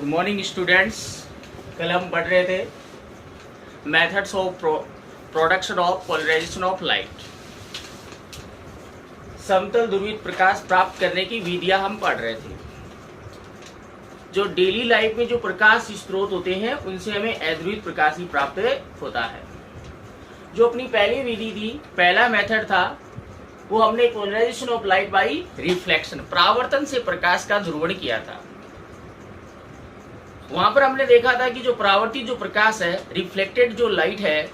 Good morning students. कल हम पढ़ रहे थे methods of production of polarization of light. समतल ध्रुवित प्रकाश प्राप्त करने की विधियां हम पढ़ रहे थे। जो डेली लाइफ में जो प्रकाश स्रोत होते हैं उनसे हमें अध्रुवित प्रकाश ही प्राप्त होता है। जो अपनी पहली विधि थी, पहला मेथड था, वो हमने polarization of light by reflection, परावर्तन से प्रकाश का ध्रुवण किया था। वहां पर हमने देखा था कि जो परावर्तित जो प्रकाश है, रिफ्लेक्टेड जो लाइट है,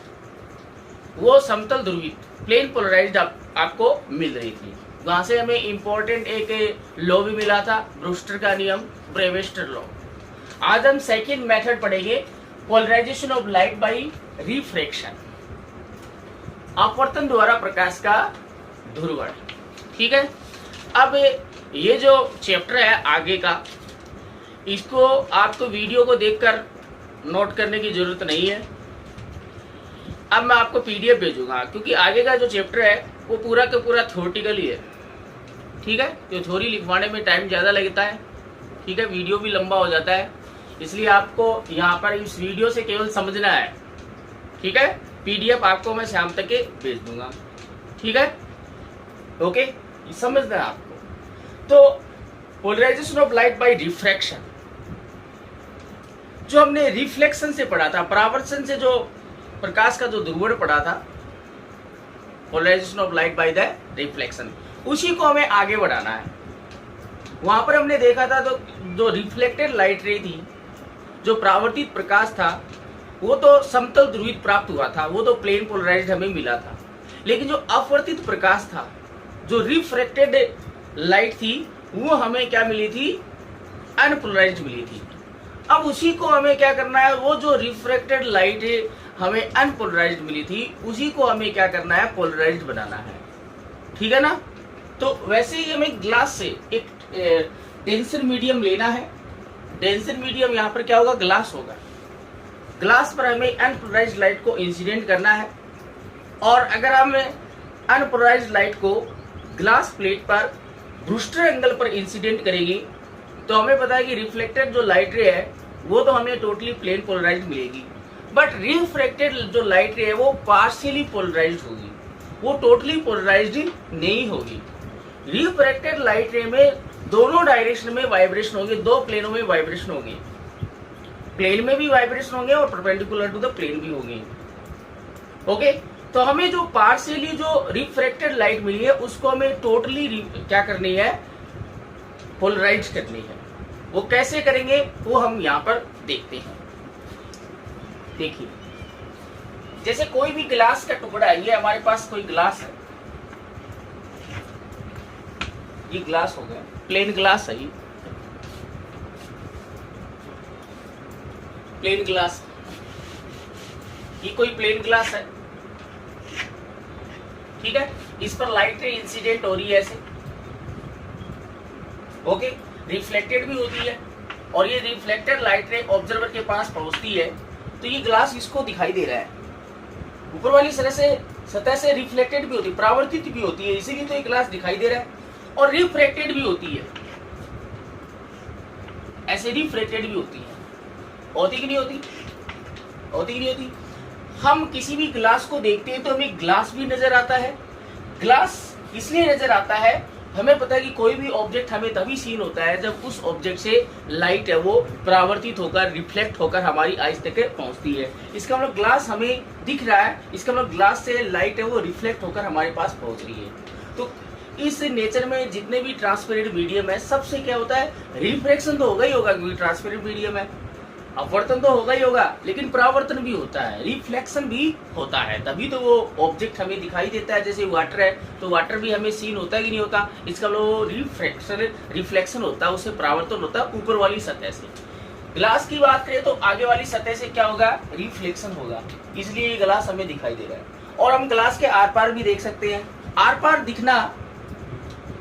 वो समतल ध्रुवित प्लेन पोलराइज्ड आपको मिल रही थी। वहां से हमें इंपॉर्टेंट एक लॉ भी मिला था, ब्रूस्टर का नियम, ब्रेवेस्टर लॉ। आज हम सेकेंड मेथड पढ़ेंगे, polarization of light by refraction, अपवर्तन द्वारा प्रकाश का ध्रुवण। ठीक है। अब ये जो चैप्टर है आगे का, इसको आपको वीडियो को देखकर नोट करने की जरूरत नहीं है। अब मैं आपको पीडीएफ भेजूंगा, क्योंकि आगे का जो चैप्टर है वो पूरा का पूरा थ्योरेटिकल ही है। ठीक है। तो थ्योरी लिखवाने में टाइम ज़्यादा लगता है। ठीक है। वीडियो भी लंबा हो जाता है, इसलिए आपको यहाँ पर इस वीडियो से केवल समझना है। ठीक है। पीडीएफ आपको मैं शाम तक के भेज दूंगा। ठीक है। ओके, समझना है आपको। तो polarization of light by refraction, जो हमने रिफ्लेक्शन से पढ़ा था, परावर्तन से जो प्रकाश का जो ध्रुवण पढ़ा था, polarization of light by the reflection, उसी को हमें आगे बढ़ाना है। वहां पर हमने देखा था तो जो रिफ्लेक्टेड लाइट रे थी, जो परावर्तित प्रकाश था, वो तो समतल ध्रुवित प्राप्त हुआ था, वो तो प्लेन पोलराइज्ड हमें मिला था। लेकिन जो अपवर्तित प्रकाश था, जो रिफ्रैक्टेड लाइट थी, वो हमें क्या मिली थी? अनपोलराइज्ड मिली थी। अब उसी को हमें क्या करना है, वो जो रिफ्रैक्टेड लाइट है हमें अनपोलराइज्ड मिली थी, उसी को हमें क्या करना है? पोलराइज्ड बनाना है। ठीक है ना। तो वैसे ही हमें ग्लास से एक डेंसर मीडियम लेना है। डेंसर मीडियम यहाँ पर क्या होगा? ग्लास होगा। ग्लास पर हमें अनपोलराइज्ड लाइट को इंसिडेंट करना है, और अगर हम अनपोलराइज्ड लाइट को ग्लास प्लेट पर ब्रूस्टर एंगल पर इंसिडेंट करेंगे, तो हमें पता है कि रिफ्लेक्टेड जो लाइट रे है वो तो हमें टोटली प्लेन पोलराइज्ड मिलेगी, बट रिफ्रैक्टेड जो लाइट रे है वो पार्शियली पोलराइज्ड होगी, वो टोटली पोलराइज्ड नहीं होगी। रिफ्रैक्टेड लाइट रे में दोनों डायरेक्शन में वाइब्रेशन होगी, दो प्लेनों में वाइब्रेशन होगी, प्लेन में भी वाइब्रेशन होंगे और परपेंडिकुलर टू द प्लेन भी होगी। ओके। तो हमें जो पार्शियली जो रिफ्रैक्टेड लाइट मिली है उसको हमें टोटली क्या करनी है? पोलराइज करनी है। वो कैसे करेंगे वो हम यहाँ पर देखते हैं। देखिए, जैसे कोई भी ग्लास का टुकड़ा है, ये हमारे पास कोई ग्लास है, ये ग्लास हो गया, प्लेन ग्लास है, ये प्लेन ग्लास, ये कोई प्लेन ग्लास है। ठीक है। इस पर लाइट इंसिडेंट हो रही है ऐसे। ओके। रिफ्लेक्टेड भी होती है, और ये रिफ्लेक्टेड लाइट रे ऑब्जर्वर के पास पहुंचती है, तो ये ग्लास इसको दिखाई दे रहा है। ऊपर वाली सतह से रिफ्लेक्टेड भी होती है, परावर्तित भी होती है, इसीलिए तो ये ग्लास दिखाई दे रहा है। और रिफ्रैक्टेड भी होती है, ऐसे रिफ्रैक्टेड भी होती है। होती कि नहीं होती? होती कि नहीं होती? हम किसी भी ग्लास को देखते हैं तो हमें ग्लास भी नजर आता है। ग्लास इसलिए नजर आता है, हमें पता है कि कोई भी ऑब्जेक्ट हमें तभी सीन होता है जब उस ऑब्जेक्ट से लाइट है वो परावर्तित होकर, रिफ्लेक्ट होकर हमारी आइज तक पहुंचती है। इसका मतलब ग्लास हमें दिख रहा है, इसका मतलब ग्लास से लाइट है वो रिफ्लेक्ट होकर हमारे पास पहुंच रही है। तो इस नेचर में जितने भी ट्रांसपेरेंट मीडियम है, सबसे क्या होता है? रिफ्रैक्शन तो होगा ही होगा, क्योंकि ट्रांसपेरेंट मीडियम है। अपवर्तन तो होगा ही होगा, लेकिन परावर्तन भी होता है, रिफ्लेक्शन भी होता है, तभी तो वो ऑब्जेक्ट हमें दिखाई देता है। जैसे वाटर है, तो वाटर भी हमें सीन होता है कि नहीं होता? इसका मतलब रिफ्लेक्शन होता है, उससे परावर्तन होता है ऊपर वाली सतह से। ग्लास की बात करें तो आगे वाली सतह से क्या होगा? रिफ्लेक्शन होगा, इसलिए ये ग्लास हमें दिखाई दे रहा है। और हम ग्लास के आर पार भी देख सकते हैं। आर पार दिखना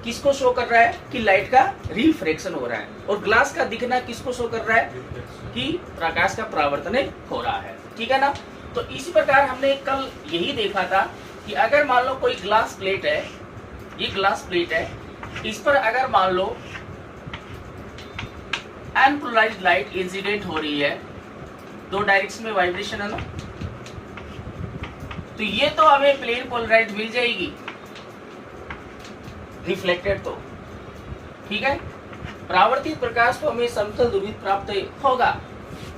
किसको शो कर रहा है? कि लाइट का रिफ्रैक्शन हो रहा है। और ग्लास का दिखना किसको शो कर रहा है? कि प्रकाश का परावर्तन हो रहा है। ठीक है ना। तो इसी प्रकार हमने कल यही देखा था कि अगर मान लो कोई ग्लास प्लेट है, ये ग्लास प्लेट है, इस पर अगर मान लो अनपोलराइज्ड लाइट इंसिडेंट हो रही है, दो डायरेक्शन में वाइब्रेशन है ना, तो ये तो हमें प्लेन पोलराइज्ड मिल जाएगी, रिफ्लेक्टेड तो ठीक है। परावर्तित प्रकाश को हमें समतल ध्रुवित प्राप्त होगा,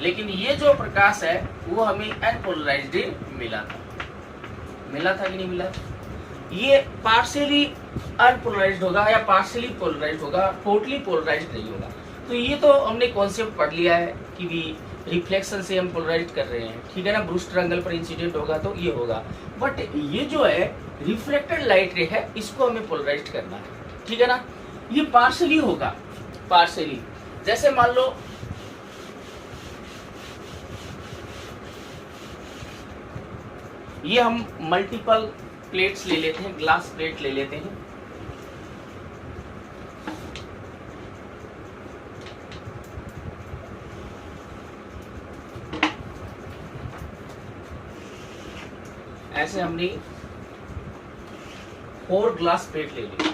लेकिन ये जो प्रकाश है वो हमें अनपोलराइज्ड मिला था कि नहीं मिला? ये पार्शियली अनपोलराइज्ड होगा या पार्शियली पोलराइज्ड होगा, टोटली पोलराइज्ड नहीं होगा। तो ये तो हमने कॉन्सेप्ट पढ़ लिया है कि भी रिफ्लेक्शन से हम पोलराइज कर रहे हैं, ठीक है ना। ब्रूस्टर एंगल पर इंसिडेंट होगा तो ये होगा, बट ये जो है रिफ्लेक्टेड लाइट रे है, इसको हमें पोलराइज करना है, ठीक है ना। ये पार्शियली होगा, पार्शियली। जैसे मान लो ये हम मल्टीपल प्लेट्स ले लेते हैं, ग्लास प्लेट ले लेते हैं, ऐसे हमने 4 ग्लास प्लेट ले ली,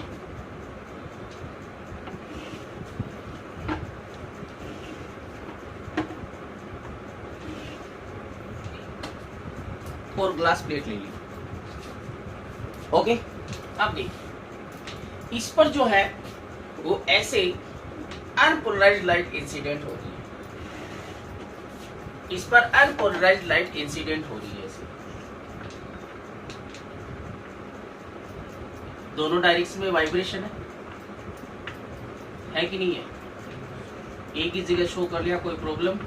फोर ग्लास प्लेट ले ली, ओके। अब देखिए इस पर जो है वो ऐसे अनपोलराइज्ड लाइट इंसिडेंट हो रही है, इस पर अनपोलराइज्ड लाइट इंसिडेंट हो रही है ऐसे, दोनों डायरेक्शन में वाइब्रेशन है कि नहीं है? एक ही जगह शो कर लिया, कोई प्रॉब्लम?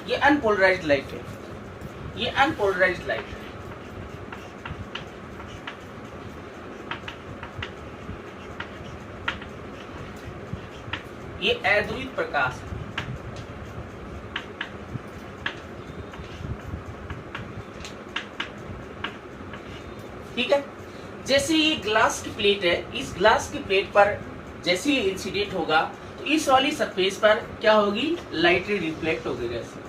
ये अनपोलराइज्ड लाइट है, ये अनपोलराइज्ड लाइट है, ये अध्रुवित प्रकाश है, ठीक है। जैसे ये ग्लास की प्लेट है, इस ग्लास की प्लेट पर जैसे ही इंसिडेंट होगा तो इस वाली सरफेस पर क्या होगी? लाइट रे रिफ्लेक्ट होगी, जैसे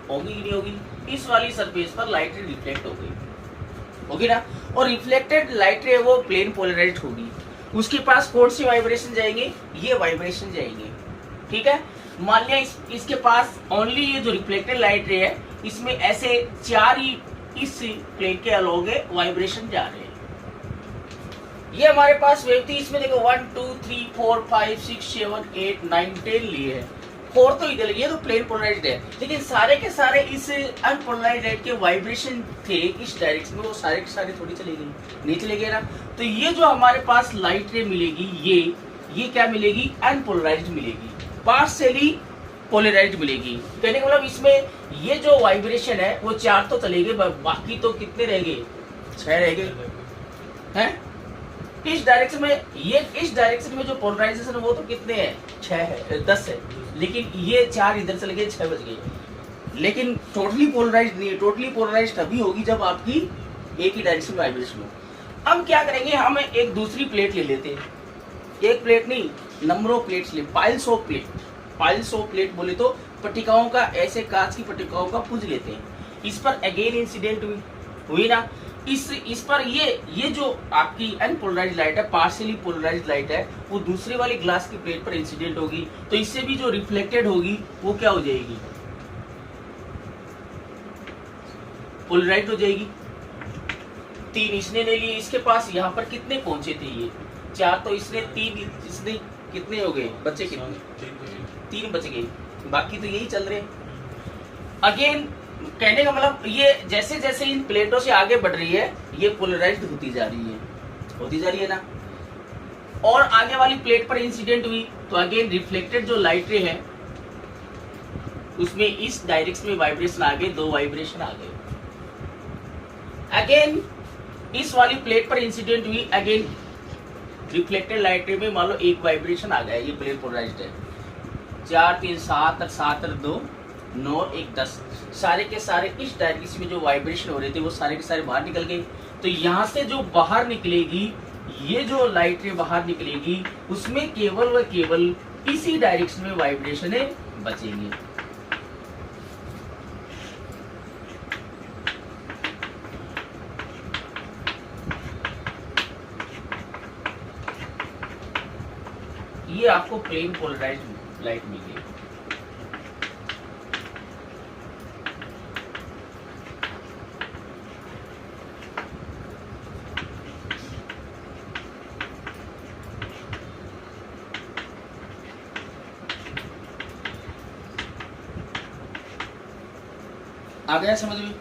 होगी कि नहीं होगी? इस वाली सरफेस पर लाइट रे रिफ्लेक्ट होगी ना। और रिफ्लेक्टेड लाइट रे वो प्लेन पोलराइज्ड होगी, उसके पास कौन सी वाइब्रेशन जाएंगे? ये वाइब्रेशन जाएंगे, ठीक है। मान लिया इसके पास ओनली ये जो रिफ्लेक्टेड लाइट रे है, इसमें ऐसे 4 ही इस प्लेट के अलोंग वाइब्रेशन जा रहे हैं। ये हमारे पास वेव थी, इसमें देखो 1 2 3 4 5 6 7 8 9 10 लिए हैं, 4 तो इधर, ये तो प्लेन पोलराइज्ड है, लेकिन सारे के सारे इस अनपोलराइज्ड लाइट के वाइब्रेशन थे इस डायरेक्शन में, वो सारे के सारे थोड़ी चले गए, नहीं चले गए ना। तो ये जो हमारे पास लाइट रे मिलेगी, ये क्या मिलेगी? अनपोलराइज्ड मिलेगी, पार्शियली पोलराइज्ड मिलेगी। कहने का मतलब इसमें ये जो वाइब्रेशन है वो 4 तो चले गए, बाकी तो कितने रह गए? 6 रह गए हैं। इस डायरेक्शन में इस डायरेक्शन में जो पोलराइजेशन है वो तो कितने हैं? 6 है, 10 है, लेकिन ये 4 इधर चले गए, 6 बच गए। लेकिन टोटली पोलराइज्ड नहीं है, टोटली पोलराइज्ड तभी होगी जब आपकी एक ही डायरेक्शन में वाइब्रेशन हो। हम क्या करेंगे, हम एक दूसरी प्लेट ले लेते हैं, एक प्लेट नहीं नंबर ऑफ प्लेट्स ले, piles of plate. Piles of plate बोले तो पट्टिकाओं का, ऐसे कांच की पट्टिकाओं का पुंज लेते हैं। इस पर अगेन इंसिडेंट हुई ना, इस पर ये जो आपकी अनपोलराइज्ड लाइट है, पार्शियली पोलराइज्ड लाइट है, वो दूसरे वाली ग्लास की प्लेट पर इंसिडेंट होगी, तो इससे भी जो रिफ्लेक्टेड होगी वो क्या हो जाएगी? पोलराइज्ड हो जाएगी। 3 इसने ले लिए, इसके पास यहाँ पर कितने पहुंचे थे? ये 4 तो इसने, 3 इसने, कितने हो गए? बच्चे कितने? 3 बच गए, बाकी तो यही चल रहे। अगेन कहने का मतलब ये जैसे जैसे इन प्लेटों से आगे बढ़ रही है, ये पोलराइज्ड होती जा रही है ना। और आगे वाली प्लेट पर इंसिडेंट हुई तो अगेन रिफ्लेक्टेड जो लाइट रे है उसमें इस डायरेक्शन में वाइब्रेशन आ गए, 2 वाइब्रेशन आ गए। अगेन इस वाली प्लेट पर इंसिडेंट हुई, अगेन रिफ्लेक्टेड लाइट रे में मान लो 1 वाइब्रेशन आ गया, ये प्लेन पोलराइज्ड है। 4 3 7 8 7 2 9, 1, 10 सारे के सारे इस डायरेक्शन में जो वाइब्रेशन हो रहे थे वो सारे के सारे बाहर निकल गए। तो यहाँ से जो बाहर निकलेगी, ये जो लाइट रे बाहर निकलेगी, उसमें केवल व केवल इसी डायरेक्शन में वाइब्रेशन बचेंगे। ये आपको प्लेन पोलराइज्ड लाइट मिलेगी। आ गया समझ में?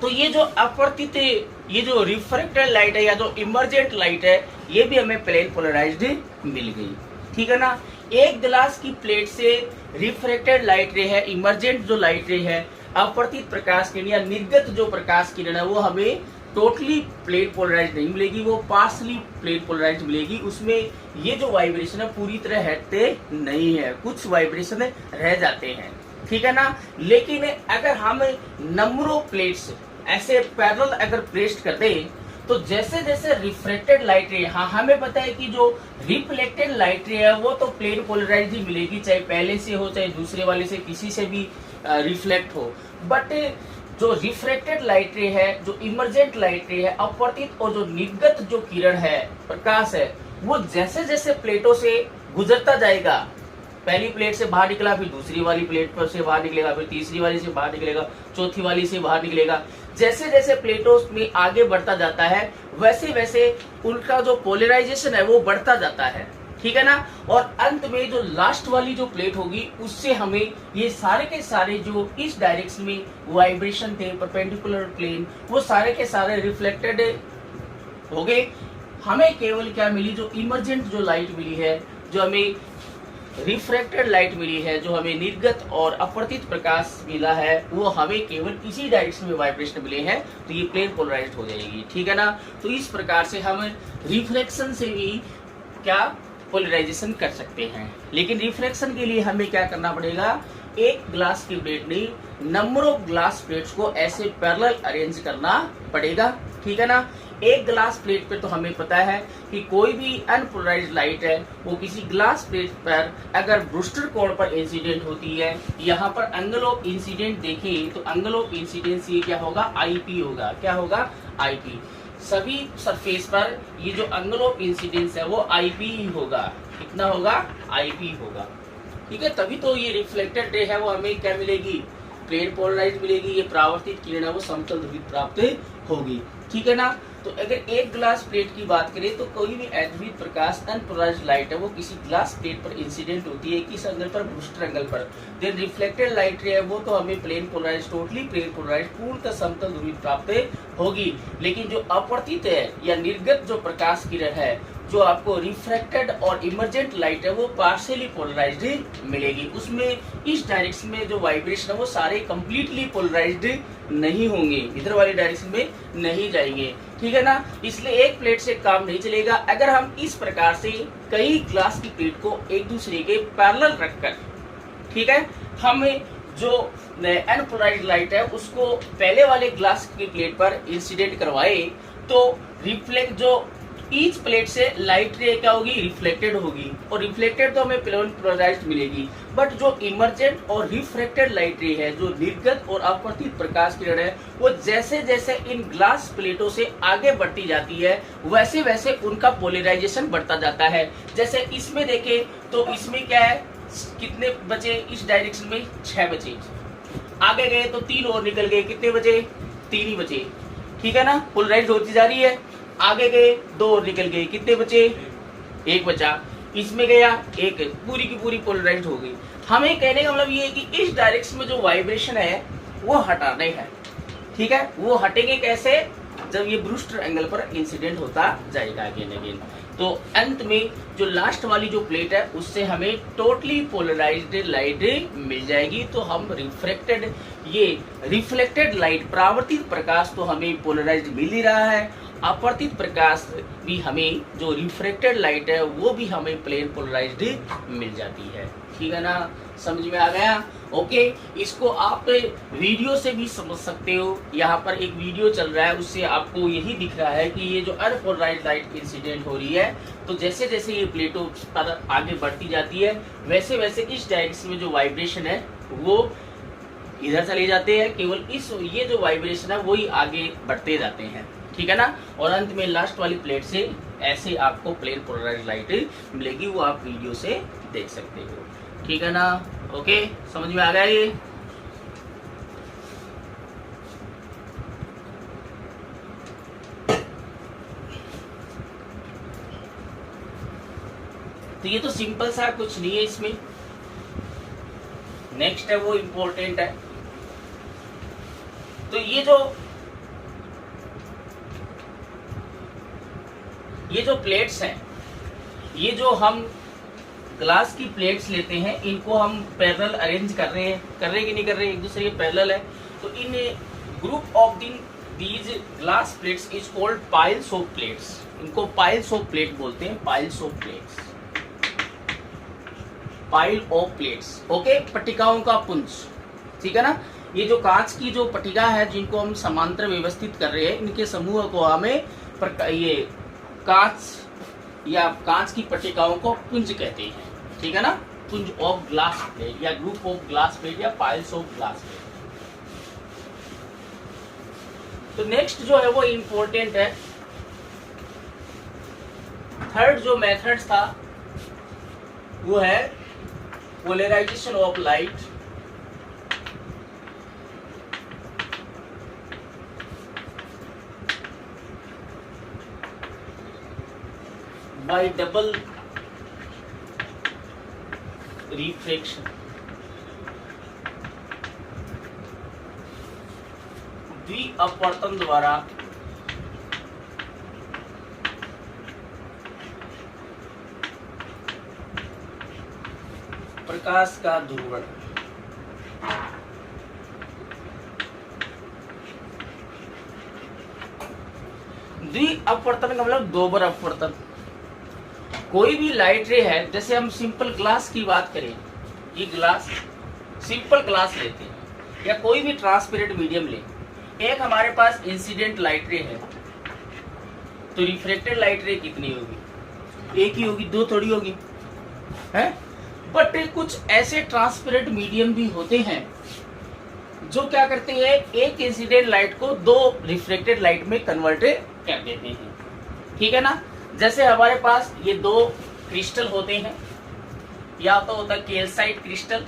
तो ये जो अपवर्तित, ये जो रिफ्रैक्टेड लाइट है या जो इमर्जेंट लाइट है, ये भी हमें प्लेन पोलराइज्ड मिल गई। ठीक है ना? एक गिलास की प्लेट से रिफ्रैक्टेड लाइट रे है, इमर्जेंट जो लाइट रे है, अपवर्तित प्रकाश किरण या निर्गत जो प्रकाश किरण है, वो हमें टोटली प्लेन पोलराइज नहीं मिलेगी, वो पार्शली प्लेन पोलराइज मिलेगी। उसमें ये जो वाइब्रेशन है पूरी तरह हटते नहीं है, कुछ वाइब्रेशन रह जाते हैं। ठीक है ना? लेकिन अगर हम नंबर ऑफ प्लेट्स ऐसे पैरेलल अगर प्लेस्ड कर दें, तो जैसे जैसे रिफ्रैक्टेड लाइट रे, हाँ हमें पता है कि जो रिफ्लेक्टेड लाइट रे है वो तो प्लेन पोलराइज ही मिलेगी, चाहे पहले से हो चाहे दूसरे वाले से किसी से भी रिफ्लेक्ट हो। बट जो रिफ्रैक्टेड लाइट रे है, जो इमर्जेंट लाइट रे है, अपवर्तित और जो निर्गत जो किरण है, प्रकाश है, वो जैसे जैसे प्लेटों से गुजरता जाएगा, पहली प्लेट से बाहर निकला, फिर दूसरी वाली प्लेट पर से बाहर निकलेगा, फिर तीसरी वाली से बाहर निकलेगा, चौथी वाली से बाहर निकलेगा, जैसे जैसे प्लेटों में आगे बढ़ता जाता है वैसे वैसे उनका जो पोलराइजेशन है वो बढ़ता जाता है। ठीक है ना? और अंत में जो लास्ट वाली जो प्लेट होगी उससे हमें ये सारे के सारे जो इस डायरेक्शन में वाइब्रेशन थे, परपेंडिकुलर प्लेन, वो सारे के सारे रिफ्लेक्टेड हो गए। हमें केवल क्या मिली? जो इमर्जेंट जो लाइट मिली है, जो हमें रिफ्रैक्टेड लाइट मिली है, जो हमें निर्गत और अपवर्तित प्रकाश मिला है, वो हमें केवल इसी डायरेक्शन में वाइब्रेशन मिले हैं, तो ये प्लेन पोलराइज्ड हो जाएगी। ठीक है ना? तो इस प्रकार से हम रिफ्लेक्शन से भी क्या पोलराइजेशन कर सकते हैं। लेकिन रिफ्लेक्शन के लिए हमें क्या करना पड़ेगा? एक ग्लास की प्लेट नहीं, नंबर ऑफ ग्लास प्लेट्स को ऐसे पैरेलल अरेंज करना पड़ेगा। ठीक है ना? एक ग्लास प्लेट पे तो हमें पता है कि कोई भी अनपोलराइज्ड लाइट है वो किसी ग्लास प्लेट पर अगर ब्रूस्टर कोण पर इंसिडेंट होती है, यहाँ पर एंगल ऑफ इंसिडेंट देखें तो एंगल ऑफ इंसिडेंस ये क्या होगा? आईपी होगा। क्या होगा? आईपी। सभी सरफेस पर ये जो एंगल ऑफ इंसिडेंस है वो आईपी ही होगा। कितना होगा? आईपी होगा। ठीक है? तभी तो ये रिफ्लेक्टेड रे है वो हमें क्या मिलेगी? प्लेन पोलराइज्ड मिलेगी। ये परावर्तित किरण है वो समतल ध्रुवित प्राप्त होगी। ठीक है ना? तो अगर एक ग्लास प्लेट की बात करें तो कोई भी अद्वित प्रकाश अनपोलराइज्ड लाइट है वो किसी ग्लास प्लेट पर इंसिडेंट होती है, किस एंगल पर? ब्रूस्टर एंगल पर। देन रिफ्लेक्टेड लाइट रे है वो तो हमें plane polarized, totally plane polarized, पूर्णतः समतल ध्रुवित प्राप्त होगी। लेकिन जो अपवर्तित है या निर्गत जो प्रकाश किरण है, जो आपको रिफ्रैक्टेड और इमर्जेंट लाइट है, वो पार्शियली पोलराइज्ड मिलेगी। उसमें इस डायरेक्शन में जो वाइब्रेशन है वो सारे कंप्लीटली पोलराइज्ड नहीं होंगे, इधर वाली डायरेक्शन में नहीं जाएंगे। ठीक है ना? इसलिए एक प्लेट से काम नहीं चलेगा। अगर हम इस प्रकार से कई ग्लास की प्लेट को एक दूसरे के पैरेलल रखकर, ठीक है, हम जो अनपोलराइज्ड लाइट है उसको पहले वाले ग्लास की प्लेट पर इंसिडेंट करवाए, तो रिफ्लेक्ट जो ईच प्लेट से लाइट रे क्या होगी? रिफ्लेक्टेड होगी। और रिफ्लेक्टेड तो हमें प्लेन पोलराइज्ड मिलेगी। बट जो इमर्जेंट और रिफ्रैक्टेड लाइट रे है, जो निर्गत और अपवर्तित प्रकाश किरण है, वो जैसे जैसे इन ग्लास प्लेटों से आगे बढ़ती जाती है वैसे वैसे उनका पोलराइजेशन बढ़ता जाता है। जैसे इसमें देखें तो इसमें क्या है? कितने बचे? इस डायरेक्शन में 6 बचे। आगे गए तो 3 और निकल गए, कितने बचे? 3 ही बचे। ठीक है ना? पोलराइज्ड होती जा रही है। आगे गए 2 और निकल गए, कितने बचे? 1 बचा। इसमें गया 1, पूरी की पूरी पोलराइज्ड हो गई। हमें कहने का मतलब ये है कि इस डायरेक्शन में जो वाइब्रेशन है वो हटाने हैं। ठीक है? वो हटेंगे कैसे? जब ये ब्रूस्टर एंगल पर इंसिडेंट होता जाएगा अगेन अगेन। तो अंत में जो लास्ट वाली जो प्लेट है उससे हमें टोटली पोलराइज्ड लाइट मिल जाएगी। तो हम रिफ्लेक्टेड, ये रिफ्लेक्टेड लाइट, परावर्तित प्रकाश तो हमें पोलराइज्ड मिल ही रहा है, अपवर्तित प्रकाश भी हमें, जो रिफ्रैक्टेड लाइट है वो भी हमें प्लेन पोलराइज्ड मिल जाती है। ठीक है ना? समझ में आ गया? ओके, इसको आप वीडियो से भी समझ सकते हो। यहाँ पर एक वीडियो चल रहा है, उससे आपको यही दिख रहा है कि ये जो अनपोलराइज्ड लाइट इंसिडेंट हो रही है, तो जैसे जैसे ये प्लेटों पर आगे बढ़ती जाती है वैसे वैसे इस डायरेक्शन में जो वाइब्रेशन है वो इधर चले जाते हैं। केवल ये जो वाइब्रेशन है वही आगे बढ़ते जाते हैं, ठीक है ना। और अंत में लास्ट वाली प्लेट से ऐसे आपको प्लेन पोलराइज्ड लाइट मिलेगी, वो आप वीडियो से देख सकते हो, ठीक है ना। ओके, समझ में आ गया ये? तो ये तो सिंपल सा, कुछ नहीं है इसमें। नेक्स्ट है वो इम्पोर्टेंट है। तो ये जो प्लेट्स हैं, ये जो हम ग्लास की प्लेट्स लेते हैं, इनको हम पैरेलल अरेंज कर रहे हैं कि नहीं कर रहे हैं, एक दूसरे के पैरेलल है। तो इन group of these glass plates is called piles of plates. इनको पाइल्स ऑफ प्लेट बोलते हैं, piles of plates, pile of plates. Okay, पट्टिकाओं का पुंज, ठीक है ना। ये जो कांच की जो पट्टिका है जिनको हम समांतर व्यवस्थित कर रहे हैं, इनके समूह को हमें ये कांच या कांच की पट्टिकाओं को पुंज कहते हैं, ठीक है ना। पुंज ऑफ ग्लास प्लेट या ग्रुप ऑफ ग्लास प्लेट या पाइल्स ऑफ ग्लास प्लेट। तो नेक्स्ट जो है वो इंपॉर्टेंट है। थर्ड जो मेथड था वो है polarization of light by double refraction. द्विअपवर्तन द्वारा प्रकाश का ध्रुवण। द्विअपवर्तन का मतलब दो बार अपवर्तन। कोई भी लाइट रे है, जैसे हम सिंपल ग्लास की बात करें, ये ग्लास सिंपल ग्लास लेते हैं या कोई भी ट्रांसपेरेंट मीडियम ले, एक हमारे पास इंसिडेंट लाइट रे है, तो रिफ्लेक्टेड लाइट रे कितनी होगी? एक ही होगी, दो थोड़ी होगी, है। बट कुछ ऐसे ट्रांसपेरेंट मीडियम भी होते हैं जो क्या करते हैं, एक इंसिडेंट लाइट को दो रिफ्लेक्टेड लाइट में कन्वर्ट कर देते हैं, ठीक है ना। जैसे हमारे पास ये दो क्रिस्टल होते हैं, या तो होता है कैल्साइट क्रिस्टल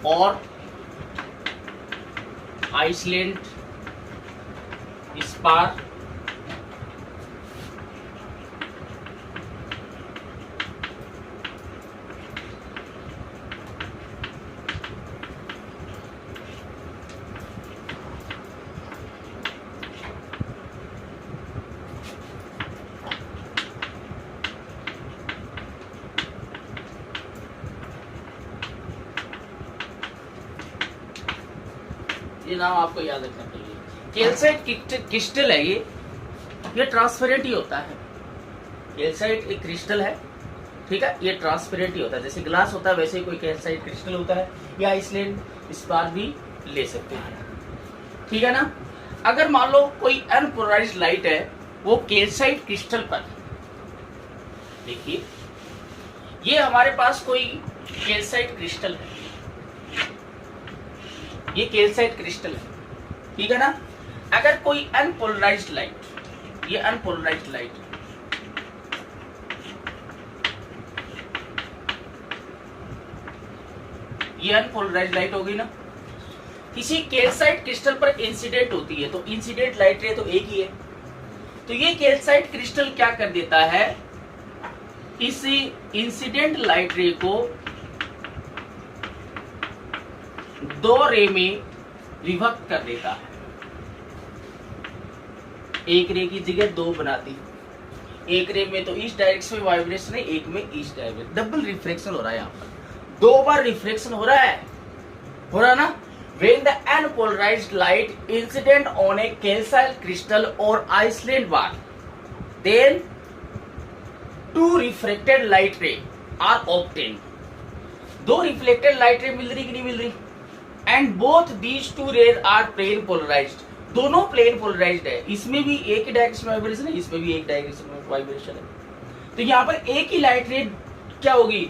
और आइसलैंड स्पार, ये नाम आपको याद रखना चाहिए। कैल्साइट क्रिस्टल है, ये ट्रांसपेरेंट ही होता है। कैल्साइट एक क्रिस्टल है, ठीक है, ये ट्रांसपेरेंट ही होता है। जैसे ग्लास होता है वैसे ही कोई कैल्साइट क्रिस्टल होता है, या आइसलैंड स्पार भी ले सकते हैं, ठीक है ना। अगर मान लो कोई अनपोलराइज्ड लाइट है, वो कैल्साइट क्रिस्टल पर, देखिए ये हमारे पास कोई कैल्साइट क्रिस्टल है, ये कैल्साइट क्रिस्टल है, ठीक है ना। अगर कोई अनपोलराइज्ड लाइट, ये अनपोलराइज्ड लाइट, ये अनपोलराइज्ड लाइट होगी ना, किसी कैल्साइट क्रिस्टल पर इंसिडेंट होती है, तो इंसिडेंट लाइट रे तो एक ही है। तो ये कैल्साइट क्रिस्टल क्या कर देता है, इस इंसिडेंट लाइट रे को दो रे में विभक्त कर देता है। एक रे की जगह दो बनाती, एक रे में तो इस डायरेक्शन में वाइब्रेशन है, एक में इस डायरेक्शन। डबल रिफ्लेक्शन हो रहा है, यहाँ पर दो बार रिफ्लेक्शन हो रहा ना। When the unpolarized light incident on a calcite crystal or Iceland bar, then two refracted light ray are obtain. दो रिफ्लेक्टेड लाइट रे मिल रही कि नहीं मिल रही, and both these two rays are plane polarized, दोनों प्लेन पोलराइज्ड है। इसमें भी एक ही डायरेक्शन में वाइब्रेशन है, इसमें भी एक डायरेक्शन में वाइब्रेशन है। तो यहाँ पर एक ही लाइट रे क्या होगी,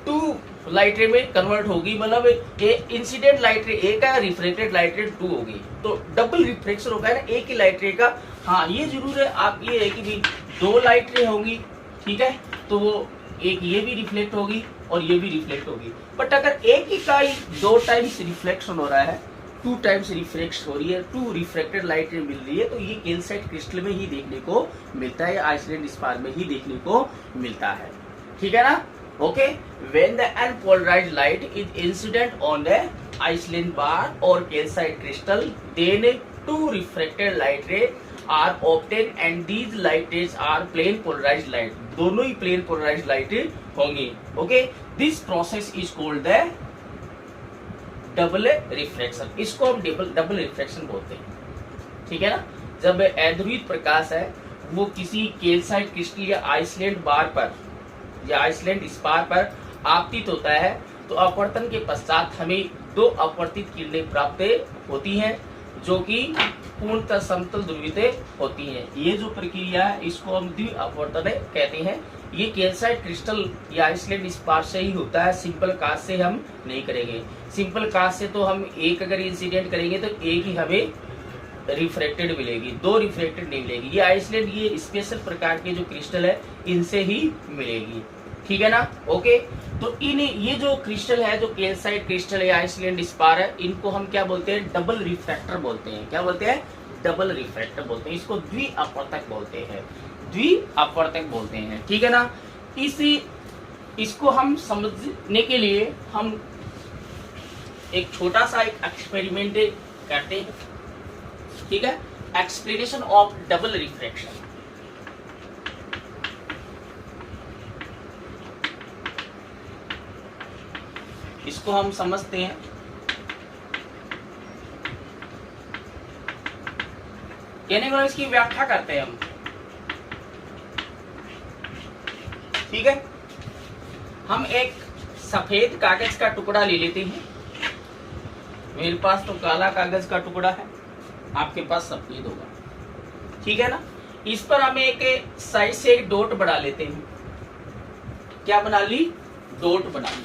टू लाइट रे में कन्वर्ट होगी, मतलब इंसिडेंट लाइट रे एक है, रिफ्लेक्टेड लाइट रे 2 होगी, तो डबल रिफ्लेक्शन होगा ना एक ही लाइट रे का। हाँ ये जरूर है, आप ये है कि भी 2 लाइट रे होंगी, ठीक है, तो वो एक ये भी रिफ्लेक्ट होगी और ये भी रिफ्लेक्ट होगी। बट अगर एक ही का ही 2 टाइम्स रिफ्लेक्शन हो रहा है, 2 टाइम्स रिफ्लेक्ट हो रही है, 2 रिफ्लेक्टेड लाइट रे मिल रही है, तो ये कैल्साइट क्रिस्टल में ही देखने को मिलता है, आइसलैंड स्पार में ही देखने को मिलता है, ठीक है ना। Okay, when the unpolarized light is incident on the Iceland bar और calcite crystal, then 2 reflected light ray are obtain and these light rays are plane polarized light, दोनों ही प्लेन पोलराइज्ड लाइट होंगी। Okay, this process is called the double reflection, इसको हम double reflection बोलते हैं, ठीक है ना। जब अध्रुवित प्रकाश है वो किसी कैल्साइट क्रिस्टल या आइसलैंड बार पर या आइसलैंड स्पार पर आपतित होता है, तो अपवर्तन के पश्चात हमें 2 अपवर्तित किरणें प्राप्त होती हैं जो कि पूर्णतः समतल ध्रुवित होती हैं। ये जो प्रक्रिया है इसको हम द्वि अपवर्तन कहते हैं। ये कैल्साइट क्रिस्टल या आइसलैंड स्पार से ही होता है, सिंपल कास्ट से हम नहीं करेंगे। सिंपल कास्ट से तो हम एक अगर इंसिडेंट करेंगे तो एक ही हमें रिफ्रेक्टेड मिलेगी, 2 रिफ्रेक्टेड नहीं मिलेगी। ये आइसलैंड ये स्पेशल प्रकार के जो क्रिस्टल है इनसे ही मिलेगी, ठीक है ना। ओके, तो इन ये जो क्रिस्टल है, जो कैल्साइट क्रिस्टल या आइसलैंड स्पार है, इनको हम क्या बोलते हैं, डबल रिफ्रैक्टर बोलते हैं। क्या बोलते हैं, डबल रिफ्रैक्टर बोलते हैं। इसको द्वि अपवर्तक बोलते हैं, द्वि अपवर्तक बोलते हैं, ठीक है ना। इसको हम समझने के लिए हम एक छोटा सा एक एक्सपेरिमेंट करते हैं, ठीक है, एक्सप्लेनेशन ऑफ डबल रिफ्रैक्शन। इसको हम समझते हैं। कहने को इसकी व्याख्या करते हैं हम, ठीक है। हम एक सफेद कागज का टुकड़ा ले लेते हैं। मेरे पास तो काला कागज का टुकड़ा है, आपके पास सफेद होगा, ठीक है ना। इस पर हम एक साइड से एक डॉट बना लेते हैं। क्या बना ली, डॉट बना ली,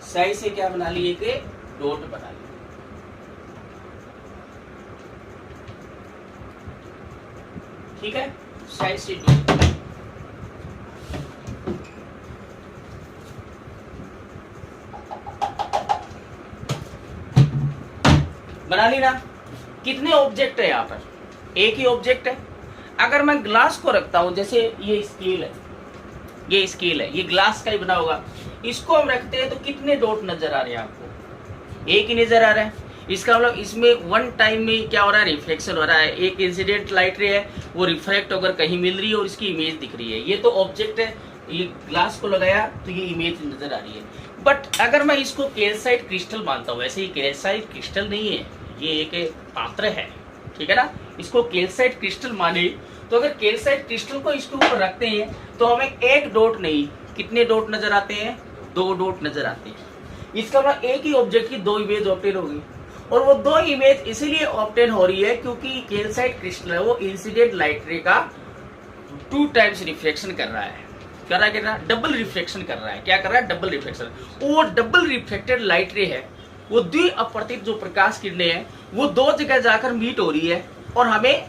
साइड से क्या बना ली, एक डॉट बना ली। ठीक है, साइड से डॉट बना ली ना। कितने ऑब्जेक्ट है यहाँ पर, एक ही ऑब्जेक्ट है। अगर मैं ग्लास को रखता हूं, जैसे ये स्केल है, ये स्केल है, ये ग्लास का ही बना होगा, इसको हम रखते हैं तो कितने डॉट नजर आ रहे हैं आपको, एक ही नजर आ रहा है। इसका मतलब इसमें वन टाइम में क्या हो रहा है, रिफ्लेक्शन हो रहा है। एक इंसिडेंट लाइट रे है, वो रिफ्लेक्ट होकर कहीं मिल रही है और इसकी इमेज दिख रही है। ये तो ऑब्जेक्ट है, ये ग्लास को लगाया तो ये इमेज नजर आ रही है। बट अगर मैं इसको कैल्साइट क्रिस्टल मानता हूँ, वैसे ये कैल्साइट क्रिस्टल नहीं है, ये एक पात्र है, ठीक है ना। इसको कैल्साइट क्रिस्टल माने तो अगर कैल्साइट क्रिस्टल को इसके ऊपर रखते हैं तो हमें एक डॉट नहीं, कितने डॉट नजर आते हैं, 2 डॉट नजर आते हैं। इसका मतलब एक ही ऑब्जेक्ट की 2 इमेज ऑब्टेन होगी, और वो 2 इमेज इसीलिए ऑब्टेन हो रही है क्योंकि कैल्साइट क्रिस्टल है वो इंसिडेंट लाइट रे का 2 टाइम्स रिफ्लेक्शन कर रहा है, डबल रिफ्लेक्शन कर रहा है। क्या कर रहा है, डबल रिफ्लेक्शन। वो डबल रिफ्लेक्टेड लाइट रे है, वो द्वि अपवर्तित जो प्रकाश किरणें हैं वो 2 जगह जाकर मीट हो रही है और हमें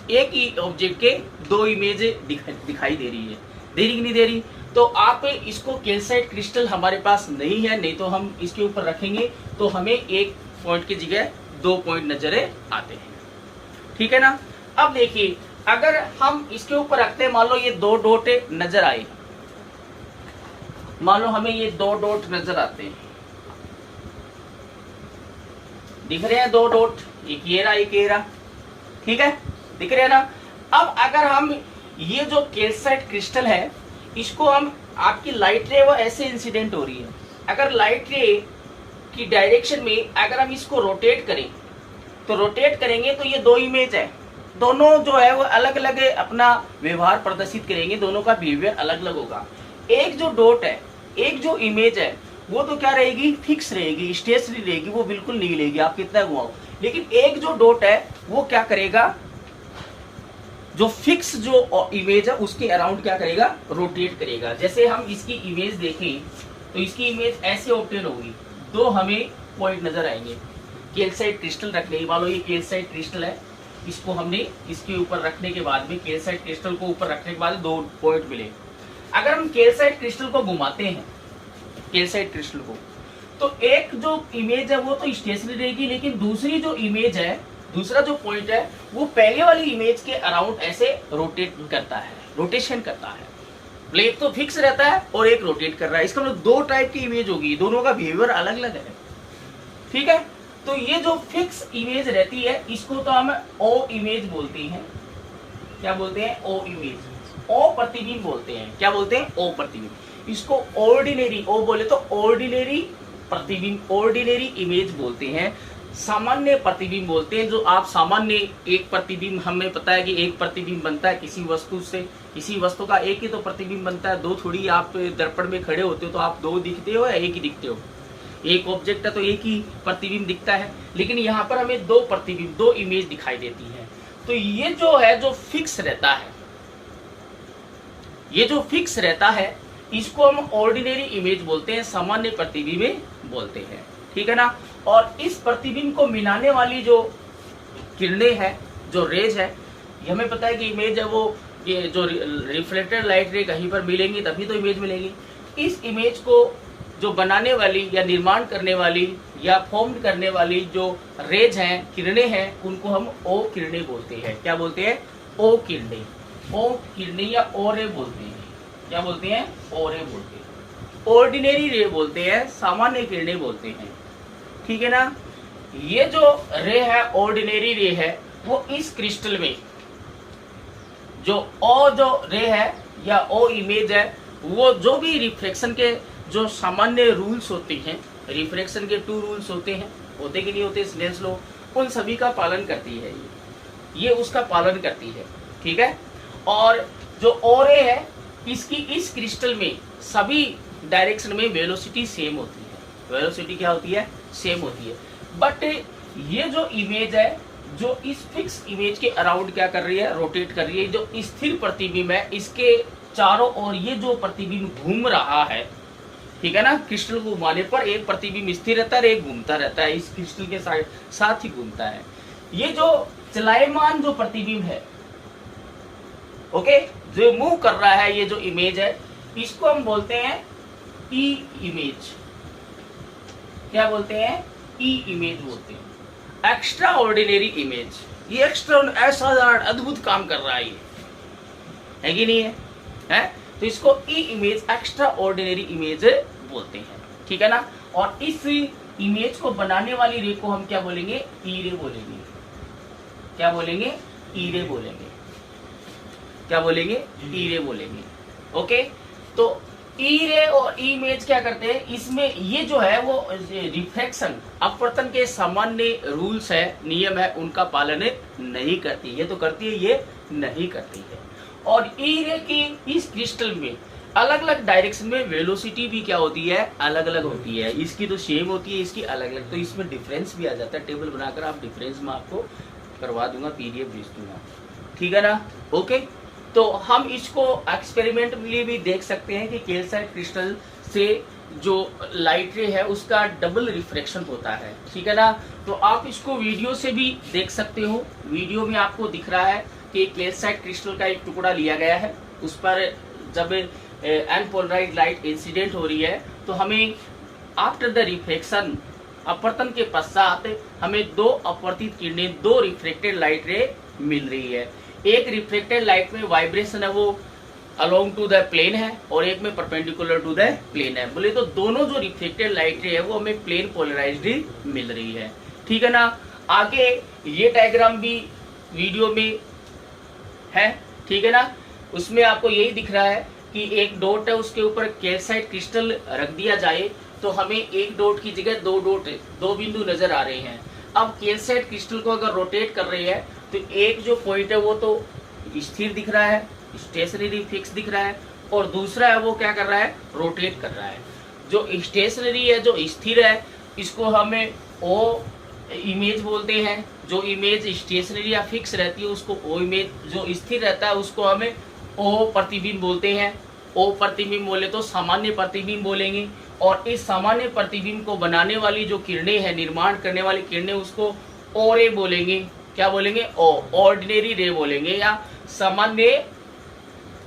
एक ही ऑब्जेक्ट के 2 इमेज दिखाई दे रही है। दे रही कि नहीं दे रही। तो आप इसको कैल्साइट क्रिस्टल हमारे पास नहीं है, नहीं तो हम इसके ऊपर रखेंगे तो हमें एक पॉइंट की जगह 2 पॉइंट नजर आते हैं, ठीक है ना। अब देखिए, अगर हम इसके ऊपर रखते हैं, मान लो ये 2 डॉट नजर आए, मान लो हमें ये 2 डॉट नजर आते हैं, दिख रहे हैं 2 डॉट, एक ये रहा, एक ये रहा, ठीक है, दिख रहे हैं ना। अब अगर हम ये जो कैल्साइट क्रिस्टल है इसको हम, आपकी लाइट रे वो ऐसे इंसिडेंट हो रही है, अगर लाइट रे की डायरेक्शन में अगर हम इसको रोटेट करें तो रोटेट करेंगे तो ये 2 इमेज है, दोनों जो है वो अलग अलग अपना व्यवहार प्रदर्शित करेंगे, दोनों का बिहेवियर अलग अलग होगा। एक जो डॉट है, एक जो इमेज है, वो तो क्या रहेगी, फिक्स रहेगी, स्टेशनरी रहेगी, वो बिल्कुल नहीं हिलेगी, आप कितना घुमाओ। लेकिन एक जो डॉट है वो क्या करेगा, जो फिक्स जो इमेज है उसके अराउंड क्या करेगा, रोटेट करेगा। जैसे हम इसकी इमेज देखें तो इसकी इमेज ऐसे ऑब्टेन होगी, दो हमें पॉइंट नजर आएंगे। कैल्साइट क्रिस्टल रखने, मान लो ये कैल्साइट क्रिस्टल है, इसको हमने इसके ऊपर रखने के बाद में, कैल्साइट क्रिस्टल को ऊपर रखने के बाद दो पॉइंट मिले। अगर हम कैल्साइट क्रिस्टल को घुमाते हैं, कैल्साइट क्रिस्टल को, तो एक जो इमेज है वो तो स्टेशनरी रहेगी, लेकिन दूसरी जो इमेज है, दूसरा जो पॉइंट है, वो पहले वाली इमेज के अराउंड ऐसे रोटेट करता है, रोटेशन करता है। एक तो फिक्स रहता है और एक रोटेट कर रहा है। इसका मतलब दो टाइप की इमेज होगी, दोनों का बिहेवियर अलग अलग है। ठीक है, तो ये जो फिक्स इमेज रहती है इसको तो हम ओ इमेज बोलते हैं। क्या बोलते हैं, ओ इमेज, ओ प्रतिबिंब बोलते हैं। क्या बोलते हैं, ओ प्रतिबिंब। इसको ऑर्डिनरी, ओ बोले तो ऑर्डिनरी प्रतिबिंब, ऑर्डिनरी इमेज बोलते हैं, सामान्य प्रतिबिंब बोलते हैं। जो आप सामान्य एक प्रतिबिंब, हमें पता है कि एक प्रतिबिंब बनता है किसी वस्तु से, किसी वस्तु का एक ही तो प्रतिबिंब बनता है, दो थोड़ी। आप दर्पण में खड़े होते हो तो आप दो दिखते हो या एक ही दिखते हो, एक ऑब्जेक्ट है तो एक ही प्रतिबिंब दिखता है। लेकिन यहाँ पर हमें दो प्रतिबिंब, दो इमेज दिखाई देती है। तो ये जो है, जो फिक्स रहता है, ये जो फिक्स रहता है इसको हम ऑर्डिनरी इमेज बोलते हैं, सामान्य प्रतिबिंब बोलते हैं। ठीक है ना। और इस प्रतिबिंब को मिलाने वाली जो किरणें हैं, जो रेज है, ये हमें पता है कि इमेज है वो, ये जो रिफ्लेक्टेड लाइट रे कहीं पर मिलेंगी तभी तो इमेज मिलेगी। इस इमेज को जो बनाने वाली या निर्माण करने वाली या फॉर्म करने वाली जो रेज हैं, किरणें हैं, उनको हम ओ किरणें बोलते हैं। क्या बोलते हैं, ओ किरणें, ओ किरणें या ओ रे बोलते हैं। क्या बोलते हैं, ओ रे बोलते हैं। ऑर्डिनरी रे बोलते हैं, सामान्य किरणें बोलते हैं। ठीक है ना। ये जो रे है, ऑर्डिनरी रे है, वो इस क्रिस्टल में जो ओ जो रे है या ओ इमेज है, वो जो भी रिफ्लेक्शन के जो सामान्य रूल्स होते हैं, रिफ्लेक्शन के 2 रूल्स होते हैं, होते कि नहीं होते, स्नेल्स लॉ, उन सभी का पालन करती है ये उसका पालन करती है। ठीक है। और जो ओ रे है, इसकी इस क्रिस्टल में सभी डायरेक्शन में वेलोसिटी सेम होती है। वेलोसिटी क्या होती है, सेम होती है। बट ये जो इमेज है, जो इस फिक्स इमेज के अराउंड क्या कर रही है, रोटेट कर रही है। जो स्थिर प्रतिबिंब है, इसके चारों ओर ये जो प्रतिबिंब घूम रहा है, ठीक है ना, क्रिस्टल को घुमाने पर एक प्रतिबिंब स्थिर रहता है, एक घूमता रहता है, इस क्रिस्टल के साथ ही घूमता है। ये जो चलायमान जो प्रतिबिंब है, ओके, जो मूव कर रहा है, ये जो इमेज है, इसको हम बोलते हैं ई इमेज। क्या बोलते हैं, ई इमेज बोलते हैं, एक्स्ट्रा ऑर्डिनरी इमेज। ये एक्स्ट्रा ऐसा अद्भुत काम कर रहा है, ये है कि नहीं है? तो इसको ई इमेज, एक्स्ट्रा ऑर्डिनरी इमेज बोलते हैं। ठीक है ना। और इस इमेज को बनाने वाली रे को हम क्या बोलेंगे, ई रे बोलेंगे। क्या बोलेंगे, ई रे बोलेंगे। क्या बोलेंगे, ई रे बोलेंगे। ओके। तो ई रे और ई इमेज क्या करते हैं, इसमें ये जो है वो रिफ्लेक्शन, अपवर्तन के सामान्य रूल्स है, नियम है, उनका पालन नहीं करती। ये तो करती है, ये नहीं करती है। और ई रे की इस क्रिस्टल में अलग अलग डायरेक्शन में वेलोसिटी भी क्या होती है, अलग अलग होती है। इसकी तो सेम होती है, इसकी अलग अलग, तो इसमें डिफरेंस भी आ जाता है। टेबल बनाकर आप डिफरेंस में आपको करवा दूंगा, पीडीएफ भेज दूंगा। ठीक है ना। ओके। तो हम इसको एक्सपेरिमेंटली भी देख सकते हैं कि कैल्साइट क्रिस्टल से जो लाइट रे है उसका डबल रिफ्लेक्शन होता है। ठीक है ना। तो आप इसको वीडियो से भी देख सकते हो। वीडियो में आपको दिख रहा है कि कैल्साइट क्रिस्टल का एक टुकड़ा लिया गया है, उस पर जब अनपोलराइज्ड लाइट इंसिडेंट हो रही है तो हमें आफ्टर द रिफ्लेक्शन, अपवर्तन के पश्चात हमें दो अपवर्तित किरणें, दो रिफ्लेक्टेड लाइट रे मिल रही है। एक रिफ्लेक्टेड लाइट में वाइब्रेशन है वो अलोंग टू द प्लेन है, और एक में परपेंडिकुलर टू द प्लेन है। बोले तो दोनों जो रिफ्लेक्टेड लाइट रे है वो हमें प्लेन पोलराइज्ड मिल रही है। ठीक है ना। आगे ये डायग्राम भी वीडियो में है। ठीक है ना। उसमें आपको यही दिख रहा है कि एक डॉट है, उसके ऊपर कैल्साइट क्रिस्टल रख दिया जाए तो हमें एक डॉट की जगह दो डॉट, दो बिंदु नजर आ रहे हैं। अब कैल्साइट क्रिस्टल को अगर रोटेट कर रहे हैं तो एक जो पॉइंट है वो तो स्थिर दिख रहा है, स्टेशनरी फिक्स दिख रहा है, और दूसरा है वो क्या कर रहा है, रोटेट कर रहा है। जो स्टेशनरी है, जो स्थिर है, इसको हमें ओ इमेज बोलते हैं। जो इमेज स्टेशनरी या फिक्स रहती है उसको ओ इमेज, जो स्थिर रहता है उसको हमें ओ प्रतिबिंब बोलते हैं। ओ प्रतिबिंब बोले तो सामान्य प्रतिबिंब बोलेंगे, और इस सामान्य प्रतिबिंब को बनाने वाली जो किरणें हैं, निर्माण करने वाली किरणें, उसको ओ रे बोलेंगे। क्या बोलेंगे, ओ, ऑर्डिनरी रे बोलेंगे, या सामान्य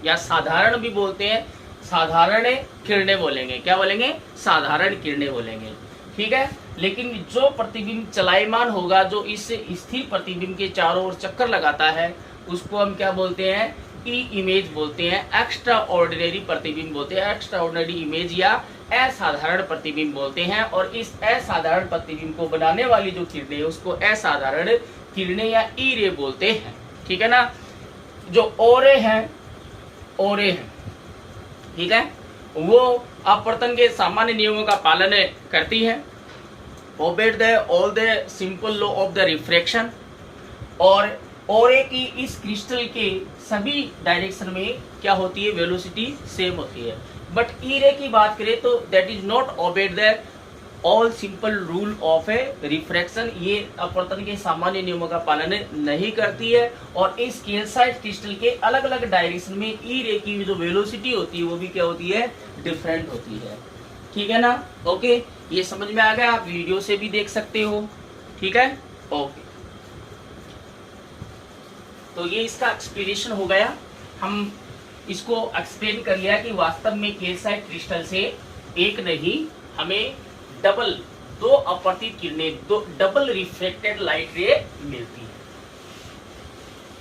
या साधारण भी बोलते हैं, साधारण किरणें बोलेंगे। क्या बोलेंगे, साधारण किरणें बोलेंगे। ठीक है, लेकिन जो प्रतिबिंब चलायमान होगा, जो इस स्थिर प्रतिबिंब के चारों ओर चक्कर लगाता है, उसको हम क्या बोलते हैं, ई इमेज बोलते हैं, एक्स्ट्रा ऑर्डिनरी प्रतिबिंब बोलते हैं, एक्स्ट्रा ऑर्डिनरी इमेज या असाधारण प्रतिबिंब बोलते हैं। और इस असाधारण प्रतिबिंब को बनाने वाली जो किरणें है उसको असाधारण किरणें या ई रे बोलते हैं। ठीक है ना। जो ओरे हैं, ओरे हैं, ठीक है, वो अपवर्तन के सामान्य नियमों का पालन करती है, obeyed the all the simple law of the refraction. और ओरे की इस क्रिस्टल के सभी डायरेक्शन में क्या होती है, वेलोसिटी सेम होती है। बट ई रे की बात करें तो that is not obeyed the all simple rule of a refraction. ये अपवर्तन के सामान्य नियमों का पालन नहीं करती है, और इस कैल्साइट क्रिस्टल के अलग अलग डायरेक्शन में ई रे की जो वेलोसिटी होती है वो भी क्या होती है, डिफरेंट होती है। ठीक है ना। ओके, ये समझ में आ गया, आप वीडियो से भी देख सकते हो। ठीक है, ओके। तो ये इसका एक्सप्लेनेशन हो गया। हम इसको एक्सप्लेन कर लिया कि वास्तव में कैल्साइट क्रिस्टल से एक नहीं, हमें डबल, दो अपवर्तित किरणें, दो डबल रिफ्लेक्टेड लाइट रे मिलती है।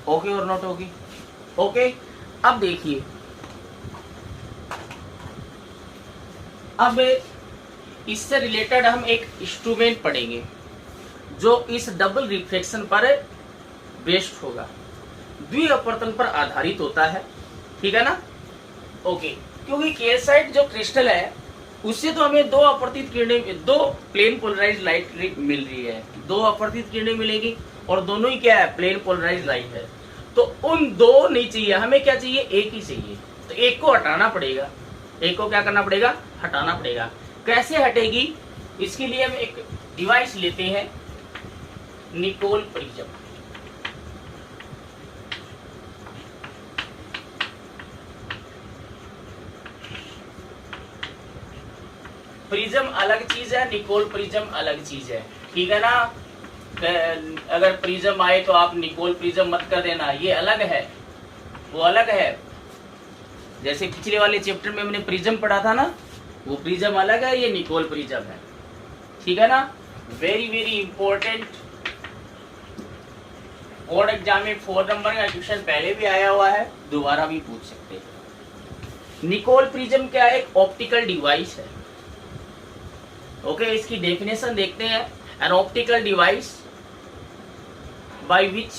ओके और नॉट ओके, ओके। अब देखिए, अब इससे रिलेटेड हम एक इंस्ट्रूमेंट पढ़ेंगे जो इस डबल रिफ्लेक्शन पर बेस्ड होगा, द्विअपवर्तन पर आधारित होता है। ठीक है ना। ओके, क्योंकि कैल्साइट जो क्रिस्टल है उससे तो हमें दो अपवर्तित किरणें, दो प्लेन पोलराइज्ड लाइट मिल रही है, दो अपवर्तित किरणें मिलेगी, और दोनों ही क्या है, प्लेन पोलराइज्ड लाइट है। तो उन दो नहीं चाहिए, हमें क्या चाहिए, एक ही चाहिए। तो एक को हटाना पड़ेगा, एक को क्या करना पड़ेगा, हटाना पड़ेगा। कैसे हटेगी, इसके लिए हम एक डिवाइस लेते हैं, निकोल प्रिज्म। प्रिज्म अलग चीज है, निकोल प्रिज्म अलग चीज है। ठीक है ना। अगर प्रिज्म आए तो आप निकोल प्रिज्म मत कर देना, ये अलग है, वो अलग है। जैसे पिछले वाले चैप्टर में हमने प्रिज्म पढ़ा था ना, वो प्रिज्म अलग है, ये निकोल प्रिज्म है। ठीक है ना। Very very important, board exam में 4 नंबर का क्वेश्चन पहले भी आया हुआ है, दोबारा भी पूछ सकते हैं। निकोल प्रिज्म क्या है, एक ऑप्टिकल डिवाइस है। ओके, इसकी डेफिनेशन देखते हैं। An optical device by which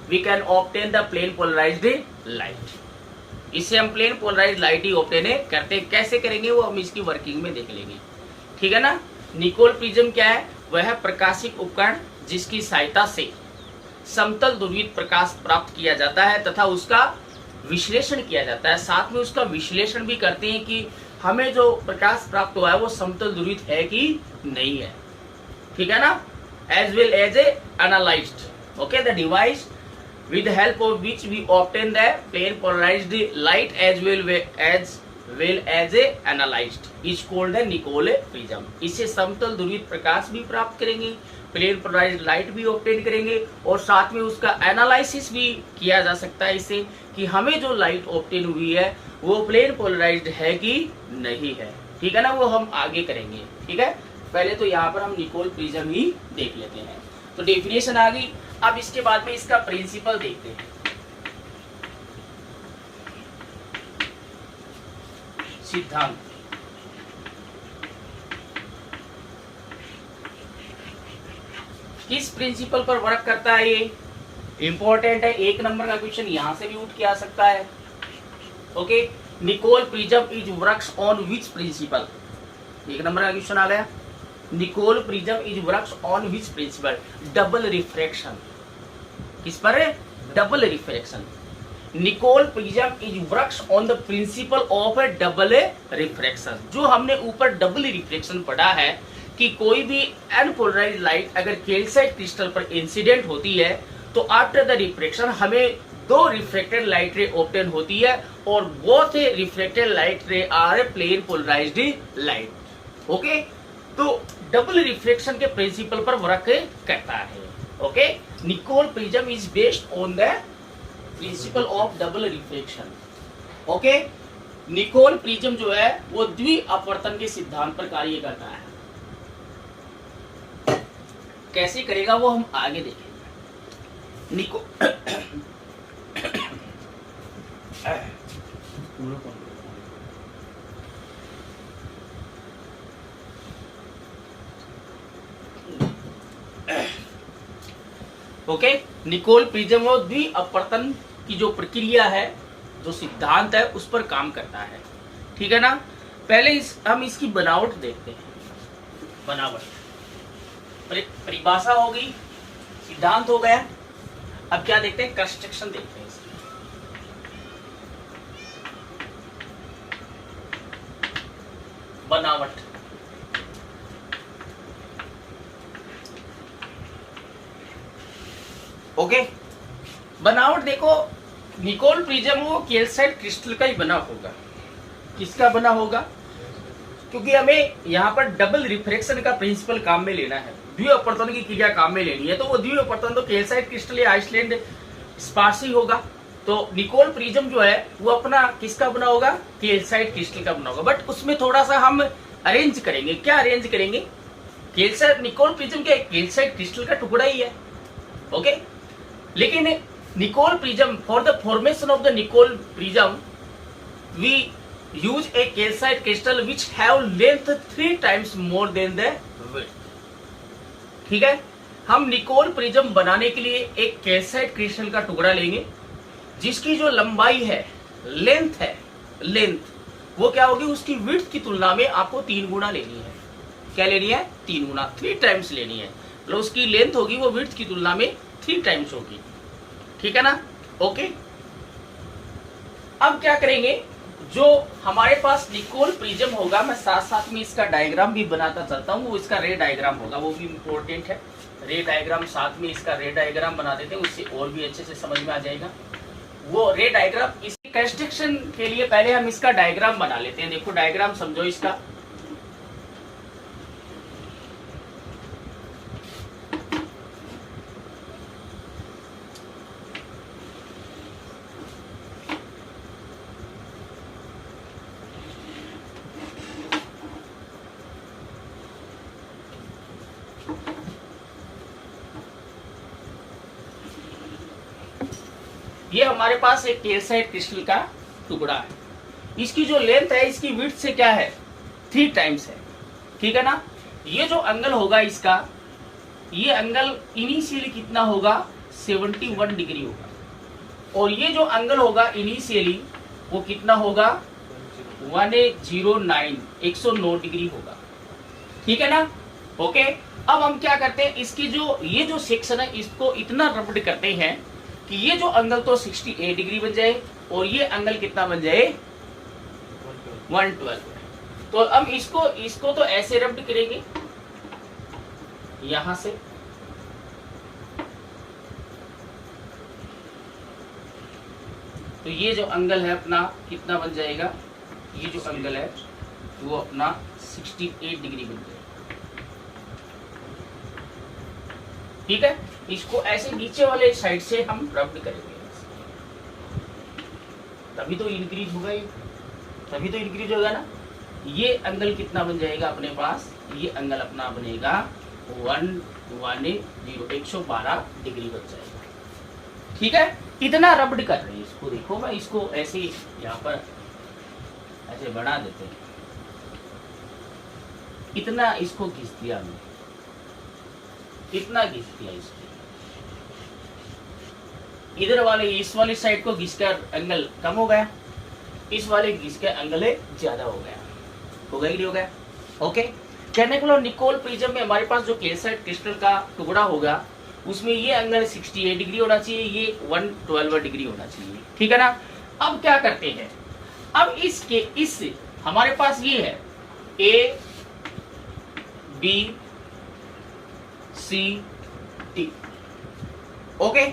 we can obtain the plane polarized light. इससे हम प्लेन पोलराइज्ड लाइट ही ऑब्टेन करते हैं। कैसे करेंगे वो हम इसकी वर्किंग में देख लेंगे। ठीक है ना। निकोल प्रिज्म क्या है, वह प्रकाशिक उपकरण जिसकी सहायता से समतल ध्रुवित प्रकाश प्राप्त किया जाता है तथा उसका विश्लेषण किया जाता है। साथ में उसका विश्लेषण भी करते हैं कि हमें जो प्रकाश प्राप्त हुआ है वो समतल ध्रुवित है कि नहीं है। ठीक है ना। As well as a analyzed. Okay, the device with the help of which we obtain the plane polarized light as well as a analyzed is called the Nicol prism। इससे समतल ध्रुवित प्रकाश भी प्राप्त करेंगे, प्लेन पोलराइज्ड लाइट भी obtain करेंगे, और साथ में उसका एनालिसिस भी किया जा सकता है इससे कि हमें जो लाइट ऑब्टेन हुई है वो प्लेन पोलराइज्ड है कि नहीं है। ठीक है ना, वो हम आगे करेंगे। ठीक है, पहले तो यहाँ पर हम निकोल प्रिज्म ही देख लेते हैं। तो डेफिनेशन आ गई। अब इसके बाद में इसका प्रिंसिपल देखते हैं। सिद्धांत। किस प्रिंसिपल पर वर्क करता है ये इंपॉर्टेंट है। 1 नंबर का क्वेश्चन यहां से भी उठ के आ सकता है। Okay, Nicol prism is works on which principle. 1 number का क्वेश्चन आ गया। Nicol prism is works on which principle, double refraction. किस पर? Double refraction. Nicol prism is works on the principle of a double refraction. जो हमने ऊपर double refraction पढ़ा है कि कोई भी अनपोलराइज्ड लाइट अगर कैल्साइट क्रिस्टल पर इंसिडेंट होती है तो आफ्टर द रिफ्रैक्शन हमें दो रिफ्लेक्टेड लाइट रे ऑब्टेन होती है और both reflected light ray are plane polarized light. Okay, तो डबल रिफ्लेक्शन के प्रिंसिपल पर वर्क करता है। Okay, Nicol prism is based on the principle of double reflection. Okay, Nicol prism जो है वो द्वि अपवर्तन के सिद्धांत पर कार्य करता है। कैसे करेगा वो हम आगे देखेंगे। ओके, निकोल प्रिज्म वो द्वि अपवर्तन की जो प्रक्रिया है, जो सिद्धांत है, उस पर काम करता है। ठीक है ना। पहले हम इसकी बनावट देखते हैं। बनावट परिभाषा हो गई, सिद्धांत हो गया। अब क्या देखते हैं? कंस्ट्रक्शन देखते हैं इसकी। बनावट ओके, बनावट देखो, निकोल प्रिज्म वो कैल्साइट क्रिस्टल का ही बना होगा। किसका बना होगा? क्योंकि हमें यहाँ पर डबल रिफ्रैक्शन का प्रिंसिपल काम में लेना है, द्वि अपवर्तन की क्रिया काम में लेनी है, तो वो द्वि अपवर्तन तो कैल्साइट क्रिस्टल या आइसलैंड स्पार्सी होगा। तो निकोल प्रिज्म जो है वो अपना किसका बना होगा? कैल्साइट क्रिस्टल का बना होगा। बट उसमें थोड़ा सा हम अरेंज करेंगे। क्या अरेंज करेंगे? कैल्साइट निकोल प्रिज्म के कैल्साइट क्रिस्टल का टुकड़ा ही है। ओके, लेकिन Nicol prism, for the formation of the Nicol prism we use a calcite crystal which have length 3 times more than the width। ठीक है, हम निकोल प्रिज्म बनाने के लिए एक कैल्साइट क्रिस्टल का टुकड़ा लेंगे जिसकी जो लंबाई है, लेंथ है, लेंथ वो क्या होगी? उसकी विड्थ की तुलना में आपको 3 गुना लेनी है। क्या लेनी है? 3 गुना, 3 टाइम्स लेनी है। मतलब उसकी लेंथ होगी वो विड्थ की तुलना में 3 टाइम्स होगी। ठीक है ना। ओके, अब क्या करेंगे? जो हमारे पास निकोल प्रिज्म होगा, मैं साथ साथ में इसका डायग्राम भी बनाता चलता हूँ। वो इसका रे डायग्राम होगा, वो भी इम्पोर्टेंट है। रे डायग्राम साथ में इसका रे डायग्राम बना देते हैं, उससे और भी अच्छे से समझ में आ जाएगा। वो रे डायग्राम इसकी कंस्ट्रक्शन के लिए पहले हम इसका डायग्राम बना लेते हैं। देखो डायग्राम समझो इसका। ये हमारे पास एक कैल्साइट क्रिस्टल का टुकड़ा है। इसकी जो लेंथ है इसकी विड्थ से क्या है? 3 टाइम्स है। ठीक है ना। ये जो एंगल होगा इसका, ये एंगल इनिशियली कितना होगा? 71 डिग्री होगा। और ये जो एंगल होगा इनिशियली वो कितना होगा? 109 डिग्री होगा। ठीक है ना। ओके, अब हम क्या करते हैं? इसकी जो ये जो सेक्शन है इसको इतना रब्ड करते हैं कि ये जो एंगल तो 68 डिग्री बन जाए और ये एंगल कितना बन जाए? 112। तो हम इसको तो ऐसे रब्ड करेंगे यहां से, तो ये जो एंगल है अपना कितना बन जाएगा? ये जो एंगल है वो अपना 68 डिग्री बन जाएगा। ठीक है, इसको ऐसे नीचे वाले साइड से हम रब्ड करेंगे, तभी तो इंक्रीज होगा। ये तभी तो इंक्रीज होगा ना। ये एंगल कितना बन जाएगा अपने पास? ये एंगल अपना बनेगा 112 डिग्री बन जाएगा। ठीक है, इतना रब्ड कर रहे हैं इसको। देखो मैं इसको ऐसे यहाँ पर ऐसे बढ़ा देते हैं, इतना इसको घिस दिया हमने, इतना घिस दिया इसको। इधर वाले इस वाली साइड को घिसकर एंगल कम हो गया, इस वाले घिसकर एंगल ज्यादा हो गया। हो गया कि नहीं हो गया? ओके, कहने को निकोल प्रिज्म में हमारे पास जो कैल्साइट क्रिस्टल का टुकड़ा होगा उसमें ये एंगल 68 डिग्री होना चाहिए, ये 112 डिग्री होना चाहिए, ठीक है ना। अब क्या करते हैं, अब इस हमारे पास ये है A B C T, okay.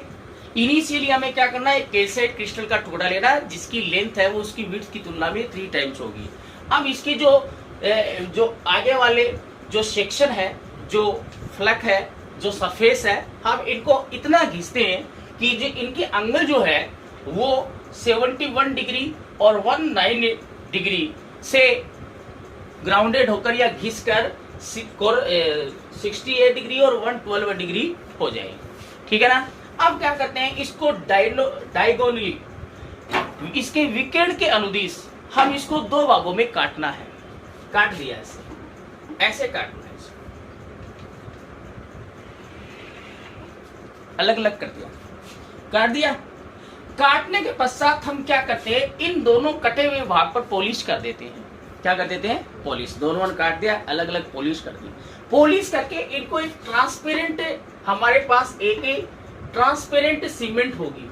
Initially हमें क्या करना है, कैल्साइट क्रिस्टल का टुकड़ा लेना है जिसकी लेंथ है वो उसकी विड्थ की तुलना में 3 टाइम्स होगी। अब इसके जो आगे वाले जो सेक्शन है, जो फ्लक है, जो सरफेस है, हम इनको इतना घिसते हैं कि जो इनकी एंगल जो है वो 71 डिग्री और 19 डिग्री से ग्राउंडेड होकर या घिस कर 68 डिग्री और 112 डिग्री हो जाए, ठीक है ना। अब क्या करते हैं, इसको डायगोनली इसके विकर्ण के अनुदिश हम इसको 2 भागों में काटना है। काट दिया ऐसे काटना है, अलग अलग कर दिया, काट दिया। काटने के पश्चात हम क्या करते हैं, इन दोनों कटे हुए भाग पर पॉलिश कर देते हैं। क्या कर देते हैं, पॉलिश। दोनों काट दिया, अलग अलग पॉलिश कर दिया। पॉलिश करके इनको एक ट्रांसपेरेंट, हमारे पास एक ट्रांसपेरेंट सीमेंट होगी,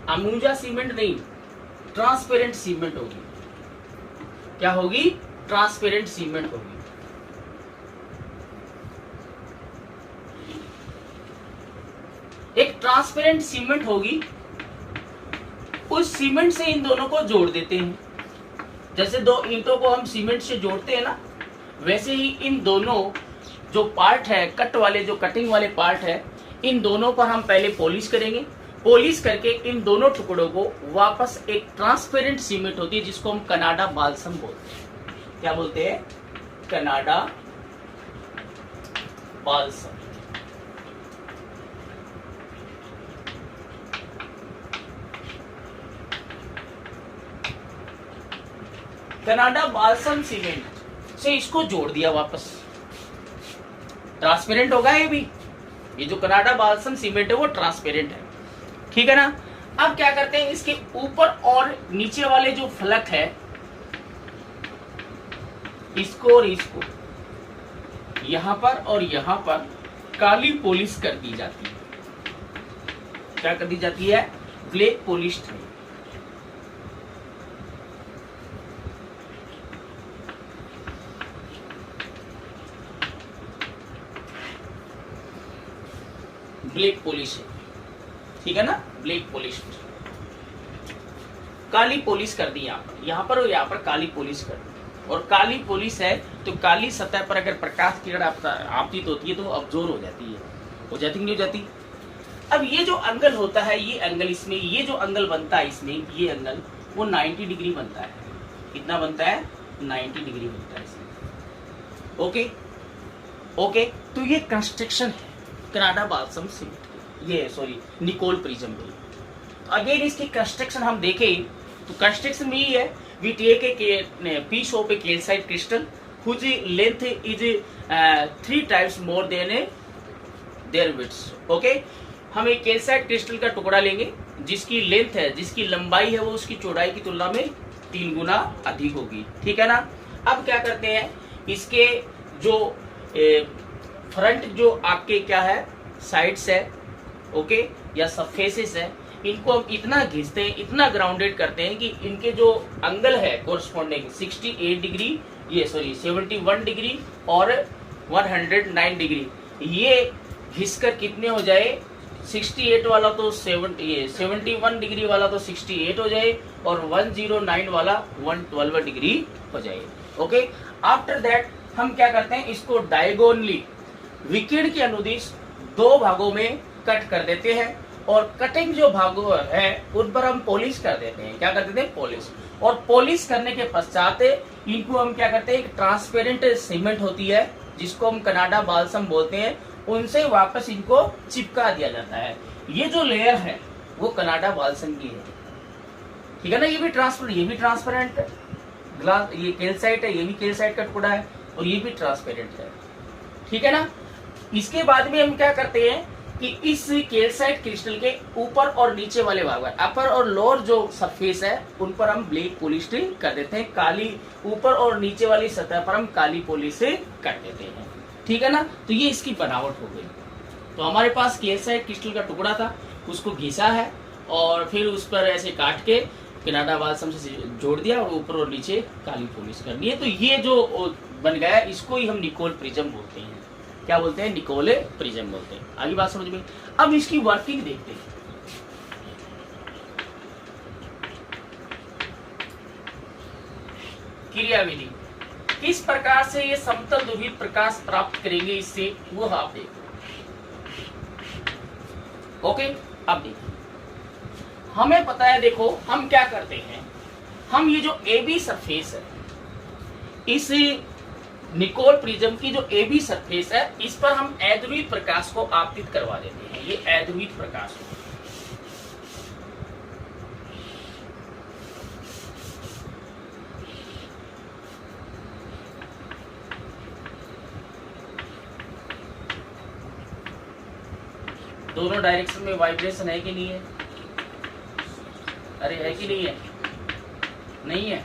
अमूजा सीमेंट नहीं, ट्रांसपेरेंट सीमेंट होगी। क्या होगी, ट्रांसपेरेंट सीमेंट होगी। एक ट्रांसपेरेंट सीमेंट होगी, उस सीमेंट से इन दोनों को जोड़ देते हैं। जैसे 2 ईंटों को हम सीमेंट से जोड़ते हैं ना, वैसे ही इन दोनों जो पार्ट है, कट वाले जो कटिंग वाले पार्ट है, इन दोनों पर हम पहले पॉलिश करेंगे। पॉलिश करके इन दोनों टुकड़ों को वापस एक ट्रांसपेरेंट सीमेंट होती है जिसको हम कनाडा बाल्सम बोलते हैं। क्या बोलते हैं, Canada balsam. Canada balsam cement से इसको जोड़ दिया वापस, ट्रांसपेरेंट होगा ये जो कनाडा बाल्सम सीमेंट है वो ट्रांसपेरेंट है, ठीक है ना। अब क्या करते हैं, इसके ऊपर और नीचे वाले जो फलक है, इसको और इसको यहां पर और यहां पर काली पॉलिश कर दी जाती है। क्या कर दी जाती है, ब्लैक पॉलिश। ब्लैक पॉलिश है, ठीक है ना, ब्लैक पॉलिश। काली पॉलिश कर दी यहाँ पर और यहाँ पर काली पॉलिश कर दी। और काली पॉलिश है तो काली सतह पर अगर प्रकाश किरण आपतित होती है तो वो अब्जॉर्ब हो जाती है, हो जाती नहीं हो जाती। अब ये जो एंगल होता है, ये एंगल इसमें, ये जो एंगल बनता है इसमें, ये एंगल वो 90 डिग्री बनता है। कितना बनता है, 90 डिग्री बनता है इसमें, ओके ओके। तो ये कंस्ट्रक्शन है कनाडा बाल्सम सीमेंट, ये सॉरी निकोल प्रिज्म में। अगेन इसकी कंस्ट्रक्शन हम देखें तो कंस्ट्रक्शन में ही है, we take a piece of a calcite crystal whose length is 3 times more than their width, okay. हम एक कैल्साइट क्रिस्टल का टुकड़ा लेंगे जिसकी लेंथ है, जिसकी लंबाई है वो उसकी चौड़ाई की तुलना में 3 गुना अधिक होगी, ठीक है ना। अब क्या करते हैं, इसके जो फ्रंट जो आपके क्या है, साइड्स है, ओके, या सरफेसेस है, इनको हम इतना घिसते हैं, इतना ग्राउंडेड करते हैं कि इनके जो एंगल है कोरस्पॉन्डिंग 68 डिग्री, ये सॉरी 71 डिग्री और 109 डिग्री, ये घिसकर कितने हो जाए, 68 वाला तो 71 डिग्री वाला तो 68 हो जाए और 109 वाला 112 डिग्री हो जाए, ओके। आफ्टर दैट हम क्या करते हैं, इसको डायगोनली विकिरण के अनुदिश 2 भागों में कट कर देते हैं और कटिंग जो भाग है उन पर हम पॉलिश कर देते हैं। क्या कर देते हैं, पॉलिश। और पॉलिश करने के पश्चात इनको हम क्या करते हैं, एक ट्रांसपेरेंट सीमेंट होती है जिसको हम कनाडा बाल्सम बोलते हैं, उनसे वापस इनको चिपका दिया जाता है। ये जो लेयर है वो कनाडा बाल्सम की है, ठीक है ना। ये भी ट्रांसपेरेंट ग्लास, ये कैल्साइट है, ये भी कैल्साइट का टुकड़ा है और ये भी ट्रांसपेरेंट है, ठीक है ना। इसके बाद में हम क्या करते हैं कि इस कैल्साइट क्रिस्टल के ऊपर और नीचे वाले भाग, अपर और लोअर जो सरफेस है उन पर हम ब्लैक पॉलिश कर देते हैं, काली ऊपर और नीचे वाली सतह पर हम काली पॉलिश कर देते हैं, ठीक है ना। तो ये इसकी बनावट हो गई, तो हमारे पास कैल्साइट क्रिस्टल का टुकड़ा था, उसको घिसा है और फिर उस पर ऐसे काट के कनाडा बाल्सम से जोड़ दिया और ऊपर और नीचे काली पॉलिश कर दी है। तो ये जो बन गया इसको ही हम निकोल प्रिज्म बोलते हैं। क्या बोलते हैं? निकोले प्रिज्म बोलते हैं। आगे बात समझ में। अब इसकी वर्किंग देखते हैं। क्रियाविधि, किस प्रकार से ये समतल ध्रुवित प्रकाश प्राप्त करेंगे इससे, वो आप देखो। ओके, अब देखो, हमें पता है, देखो हम क्या करते हैं, हम ये जो AB सरफेस है, इस निकोल प्रिज्म की जो AB सरफेस है, इस पर हम अध्रुवित प्रकाश को आपतित करवा देते हैं। ये अध्रुवित प्रकाश है। दोनों डायरेक्शन में वाइब्रेशन है कि नहीं है? अरे है कि नहीं है? नहीं है।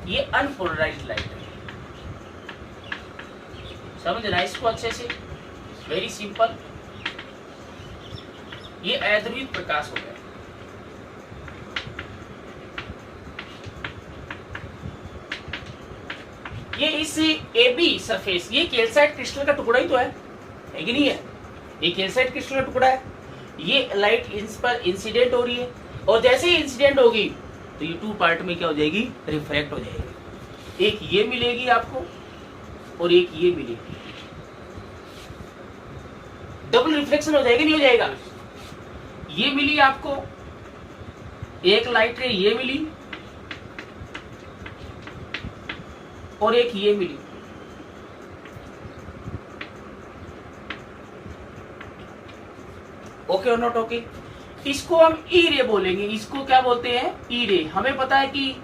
ये अनपोलराइज्ड लाइट है। समझना इसको अच्छे से, वेरी सिंपल। ये अध्रुवित प्रकाश हो गया। ये इस AB सरफेस, ये कैल्साइट क्रिस्टल का टुकड़ा ही तो है कि नहीं है? ये कैल्साइट क्रिस्टल का टुकड़ा है। ये लाइट इस पर इंसिडेंट हो रही है और जैसे ही इंसिडेंट होगी तो ये 2 पार्ट में क्या हो जाएगी? रिफ्रैक्ट हो जाएगी। एक ये मिलेगी आपको और एक ये मिलेगी। डबल रिफ्लेक्शन हो जाएगा, नहीं हो जाएगा? ये मिली आपको, एक लाइट रे ये मिली और एक ये मिली। ओके और नॉट ओके? इसको हम ई रे बोलेंगे। इसको क्या बोलते हैं? ई रे। हमें पता है कि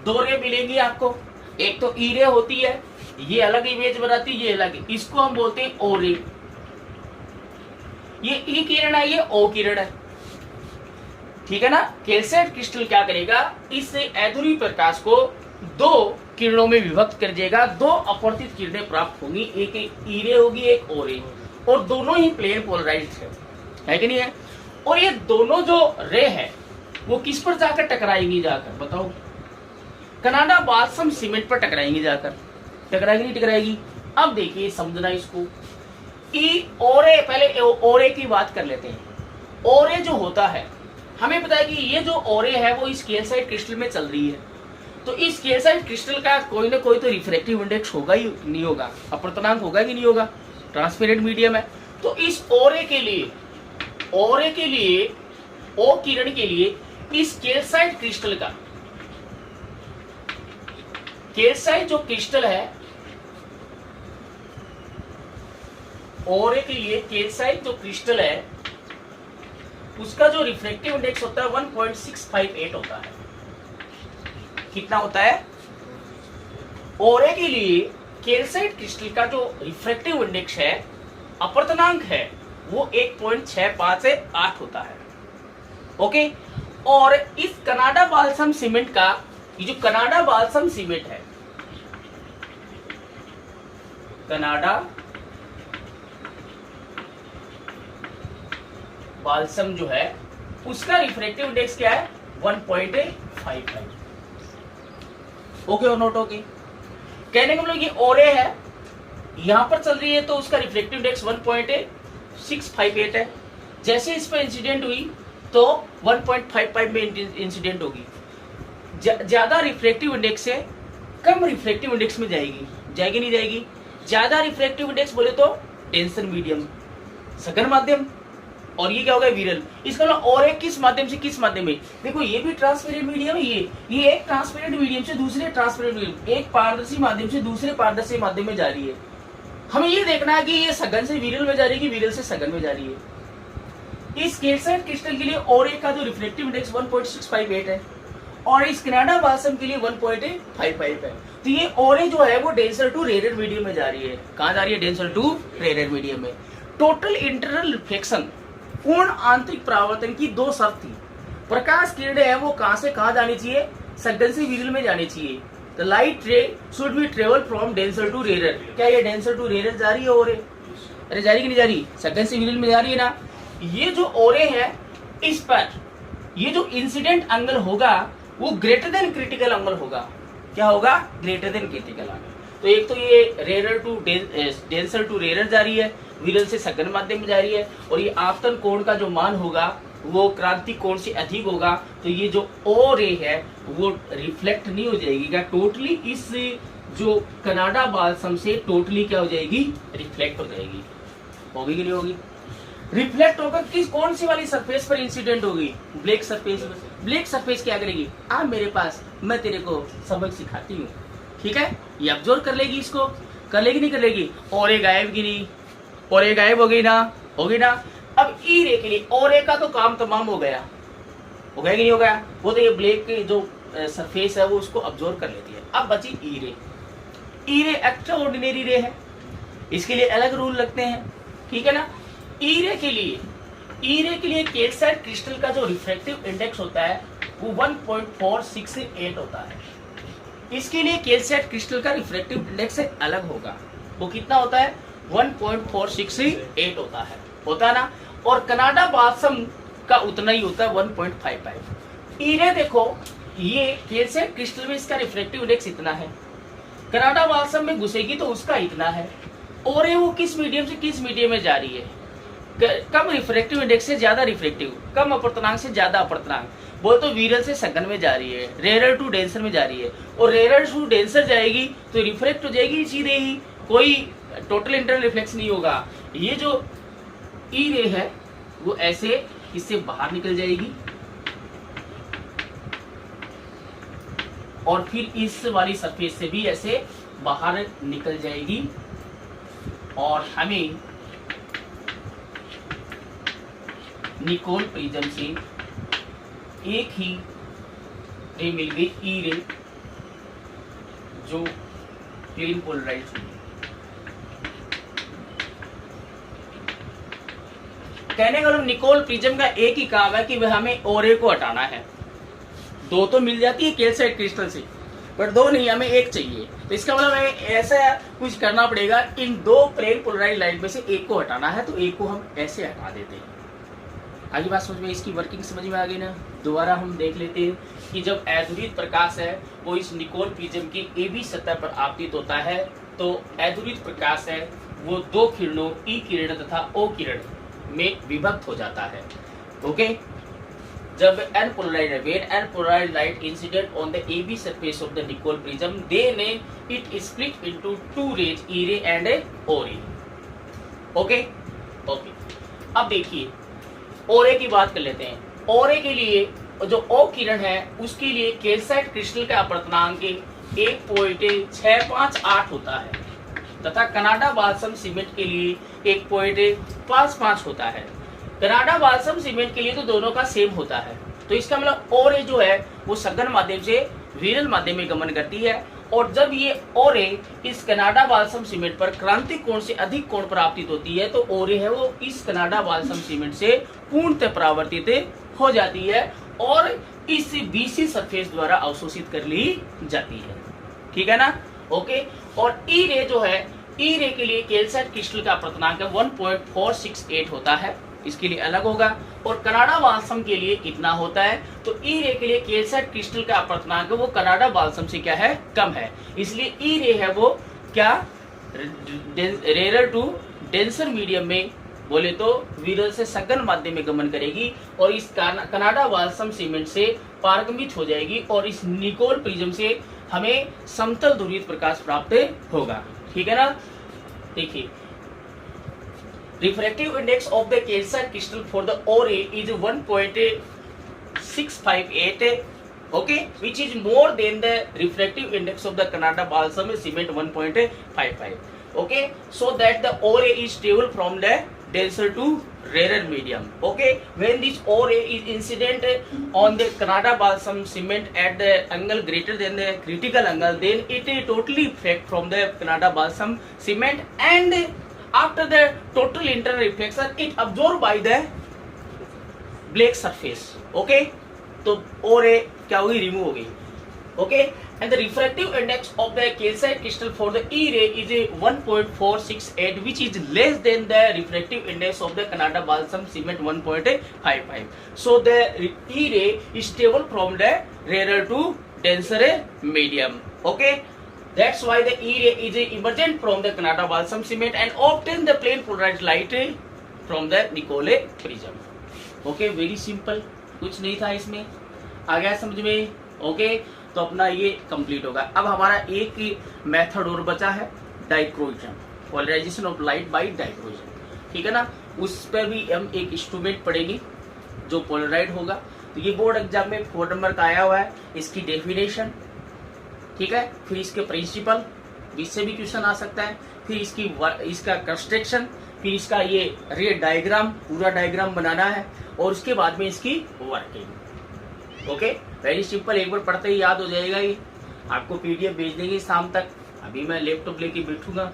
2 रे मिलेंगी आपको। एक तो ई रे होती है, ये अलग इमेज बनाती है, ये अलग। इसको हम बोलते हैं ओ रे। ये ई किरण है, ये ओ किरण है, ठीक है ना? कैल्साइट क्रिस्टल क्या करेगा? इस अध्रुवीय प्रकाश को 2 किरणों में विभक्त कर देगा। 2 अपवर्तित किरणें प्राप्त होंगी, एक ई रे होगी, एक ओ रे, और दोनों ही प्लेन पोलराइज्ड है कि नहीं है? और ये दोनों जो रे है वो किस पर जाकर टकराएंगी? जाकर बताओ, कनाडा बाल्सम सीमेंट पर टकराएंगी। जाकर टकराएगी नहीं टकराएगी? अब देखिए, समझना इसको। ई ओरे, पहले ओरे की बात कर लेते हैं। ओरे जो होता है, हमें पता है कि ये जो ओरे है वो इस कैल्साइट क्रिस्टल में चल रही है। तो इस कैल्साइट क्रिस्टल का कोई ना कोई तो रिफ्रैक्टिव इंडेक्स होगा ही नहीं होगा, अपवर्तनांक होगा कि नहीं होगा? ट्रांसपेरेंट मीडियम है। तो इस ओरे के लिए ओ किरण के लिए इस कैल्साइट क्रिस्टल का, कैल्साइट जो क्रिस्टल है, ओरे के लिए कैल्साइट जो क्रिस्टल है उसका जो रिफ्रैक्टिव इंडेक्स होता है 1.658 होता है। कितना होता है? ओरे के लिए कैल्साइट क्रिस्टल का जो रिफ्रैक्टिव इंडेक्स है, अपवर्तनांक है, वो 1.65 से 8 होता है। ओके? और इस कनाडा बाल्सम सीमेंट का, ये जो कनाडा बाल्सम सीमेंट है, कनाडा बाल्सम जो है, उसका रिफ्रैक्टिव इंडेक्स क्या है? 1.55। ओके और नोट ओके? कहने का मतलब ये ओरे है, यहां पर चल रही है तो उसका रिफ्लेक्टिव इंडेक्स 1.658 है। जैसे इस पर इंसिडेंट हुई तो 1.55 में इंसिडेंट होगी। ज्यादा रिफ्लेक्टिव इंडेक्स से कम रिफ्लेक्टिव इंडेक्स में जाएगी, जाएगी नहीं जाएगी? ज्यादा रिफ्लेक्टिव इंडेक्स बोले तो डेंसर मीडियम, सघन माध्यम, और ये क्या होगा? विरल। इसका मतलब और एक किस माध्यम से किस माध्यम में? देखो ये भी ट्रांसपेरेंट मीडियम है, ये एक ट्रांसपेरेंट मीडियम से दूसरे ट्रांसपेरेंट मीडियम, एक पारदर्शी माध्यम से दूसरे पारदर्शी माध्यम में जा रही है। हमें ये देखना है कि ये सघन से विरल में जा रही है कि विरल से सघन में जा रही है। इस कैल्साइट क्रिस्टल के लिए और एक का जो रिफ्लेक्टिव इंडेक्स 1.658 है और इस कनाडा बाल्सम के लिए 1.55 है। तो ये ओरे जो है वो डेंसर टू रेयर मीडियम में जा रही है। कहां जा रही है? डेंसर टू रेयर मीडियम में। टोटल इंटरनल रिफ्लेक्शन, पूर्ण आंतरिक परावर्तन की 2 शर्त थी। प्रकाश किरणें है वो कहां से कहां जानी चाहिए? सघन से विरल में जानी चाहिए। Light ray should be travel from denser to rare. क्या ये डेंसर टू रेयर जा रही है? और अरे जा रही कि नहीं जा रही, सगन से विरल में जा रही है ना। ये जो ओरे है इस पर ये जो इंसिडेंट एंगल होगा वो ग्रेटर देन क्रिटिकल एंगल होगा। क्या होगा? Greater than critical angle. तो एक तो ये rarer to denser to rarer जा रही है, विरल से सघन माध्यम में जा रही है, और ये आपतन कोण का जो मान होगा वो क्रांति कोण से अधिक होगा। तो ये जो ओ रे है वो रिफ्लेक्ट नहीं हो जाएगी क्या टोटली, इस जो कनाडा बाल्सम से टोटली क्या हो जाएगी? रिफ्लेक्ट हो जाएगी। होगी कि नहीं होगी? रिफ्लेक्ट होकर किस कौन सी वाली सरफेस पर इंसिडेंट होगी? ब्लैक सरफेस पर। ब्लैक सरफेस क्या करेगी? आ मेरे पास, मैं तेरे को सबक सिखाती हूँ, ठीक है, ये ऑब्जर्व कर लेगी, इसको कर लेगी नहीं कर लेगी? और ये गायब की नहीं, और ये गायब हो गई ना, होगी ना। अब ई रे के लिए और ए का तो काम तमाम हो गया, हो गया कि नहीं हो गया? वो तो ये ब्लैक की जो सरफेस है वो उसको ऑब्जर्व कर लेती है। अब बची ई रे। ई रे एक्स्ट्रा ऑर्डिनरी रे है, इसके लिए अलग रूल लगते हैं, ठीक है ना। ई रे के लिए कैल्साइट क्रिस्टल का जो रिफ्रैक्टिव इंडेक्स होता है वो 1.468 होता है। इसके लिए कैल्साइट क्रिस्टल का रिफ्रैक्टिव इंडेक्स अलग होगा, वो कितना होता है? 1.468 होता है ना। और कनाडा बाल्सम का उतना ही होता है 1.55। ई रे देखो, ये कैल्साइट क्रिस्टल में इसका रिफ्रैक्टिव इंडेक्स इतना है, कनाडा बाल्सम में घुसेगी तो उसका इतना है। और ये वो किस मीडियम से किस मीडियम में जा रही है? कम रिफ्रैक्टिव इंडेक्स से ज्यादा रिफ्रैक्टिव, कम अपर्तनांक से ज्यादा अपर्तनांक, वो तो विरल से सघन में जा रही है, रेरर टू डेंसर में जा रही है। और रेरर टू डेंसर जाएगी तो रिफ्रैक्ट हो जाएगी सीधे ही, कोई टोटल इंटरनल रिफ्लेक्स नहीं होगा। ये जो ई रे है वो ऐसे इससे बाहर निकल जाएगी और फिर इस वाली सरफेस से भी ऐसे बाहर निकल जाएगी, और हमें निकोल प्रिज्म से एक ही रे मिल गई, ई रे, जो प्लेन पोलराइज हुई। कहने का मतलब निकोल प्रिज्म का एक ही काम है कि वह हमें ओरे को हटाना है। दो तो मिल जाती है कैल्साइट क्रिस्टल से, पर दो नहीं, हमें एक चाहिए। तो इसका मतलब हमें ऐसा कुछ करना पड़ेगा, इन दो प्लेन पोलराइज लाइट में से एक को हटाना है, तो एक को हम ऐसे हटा देते हैं। आगे बात समझ में, इसकी वर्किंग समझ में आ गई ना। दोबारा हम देख लेते हैं कि जब ऐधुरित प्रकाश है वो इस निकोल प्रिज्म की ए बी सतह पर आपतित होता है, तो ऐधुरित प्रकाश है वो दो किरणों ई किरण तथा ओ किरण में विभक्त हो जाता है। ओके, जब n polarized है, when n polarized light incident on the AB surface of the Nicol prism, then it is split into two rays, E ray and O ray. Okay, अब देखिए O ray की बात कर लेते हैं। O ray के लिए जो O किरण है उसके लिए कैल्साइट क्रिस्टल का अपवर्तनांक 1.658 होता है, तथा कनाडा बाल्सम सीमेंट के लिए 1.55 होता है। कनाडा बाल्सम सीमेंट के लिए तो दोनों का सेम होता है। तो इसका मतलब ओ रे जो है वो सघन माध्यम से विरल माध्यम में गमन करती है, और जब ये ओ रे इस कनाडा बाल्सम सीमेंट पर क्रांतिक कोण से अधिक कोण पर आपतित होती है, तो ओ रे है वो इस कनाडा बाल्सम सीमेंट से पूर्णतः परावर्तित हो जाती है और इस बीसी सरफेस द्वारा अवशोषित कर ली जाती है, ठीक है ना। ओके, और ई रे जो है, ई रे के लिए कैल्साइट क्रिस्टल का अपवर्तनांक 1.468 होता है, इसके लिए अलग होगा। और कनाडा बाल्सम के लिए कितना होता है? तो ई रे के लिए कैल्साइट क्रिस्टल का अपवर्तनांक वो कनाडा बाल्सम से क्या है? कम है, इसलिए ई रे है वो क्या? रेरर टू डेंसर मीडियम में बोले तो विरल से सघन माध्यम में गमन करेगी और इस कनाडा बाल्सम सीमेंट से पारगमित हो जाएगी, और इस निकोल प्रिज्म से हमें समतल ध्रुवित प्रकाश प्राप्त होगा, ठीक है ना। देखिए, refractive index of the calcite crystal for the O ray is 1.658, okay, which is more than the refractive index of the Canada balsam cement 1.55, okay, so that the O ray is stable from the denser to rarer medium. Okay, when this O ray is incident on the Canada balsam cement at the angle greater than the critical angle, then it totally reflect from the Canada balsam cement, and after the total internal reflection it absorbed by the black surface. Okay, तो O ray क्या होगी? Remove हो गई। Okay, and the refractive index of the calcite crystal for the E ray is a 1.468, which is less than the refractive index of the Canada balsam cement 1.55. So the E ray is stable from the rarer to denser medium. Okay, that's why the E ray is emergent from the Canada balsam cement and obtain the plane polarized light from the Nicolet prism. Okay, very simple, कुछ नहीं था इसमें, आ गया समझ में? Okay, तो अपना ये कंप्लीट होगा। अब हमारा एक मेथड और बचा है, डाइक्रोइजन, पोलराइजेशन ऑफ लाइट बाय डाइक्रोइजन, ठीक है ना। उस पर भी हम एक इंस्ट्रूमेंट पढ़ेंगे जो पोलराइड होगा। तो ये बोर्ड एग्जाम में 4 नंबर का आया हुआ है, इसकी डेफिनेशन, ठीक है, फिर इसके प्रिंसिपल, इससे भी क्वेश्चन आ सकता है, फिर इसका कंस्ट्रक्शन, फिर इसका ये रे डायग्राम, पूरा डायग्राम बनाना है, और उसके बाद में इसकी वर्किंग। ओके, वेरी सिंपल, एक बार पढ़ते ही याद हो जाएगा। ये आपको पीडीएफ भेज देंगे शाम तक, अभी मैं लैपटॉप लेके बैठूंगा,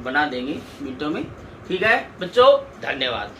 बना देंगे मिनटों में, ठीक है बच्चों, धन्यवाद।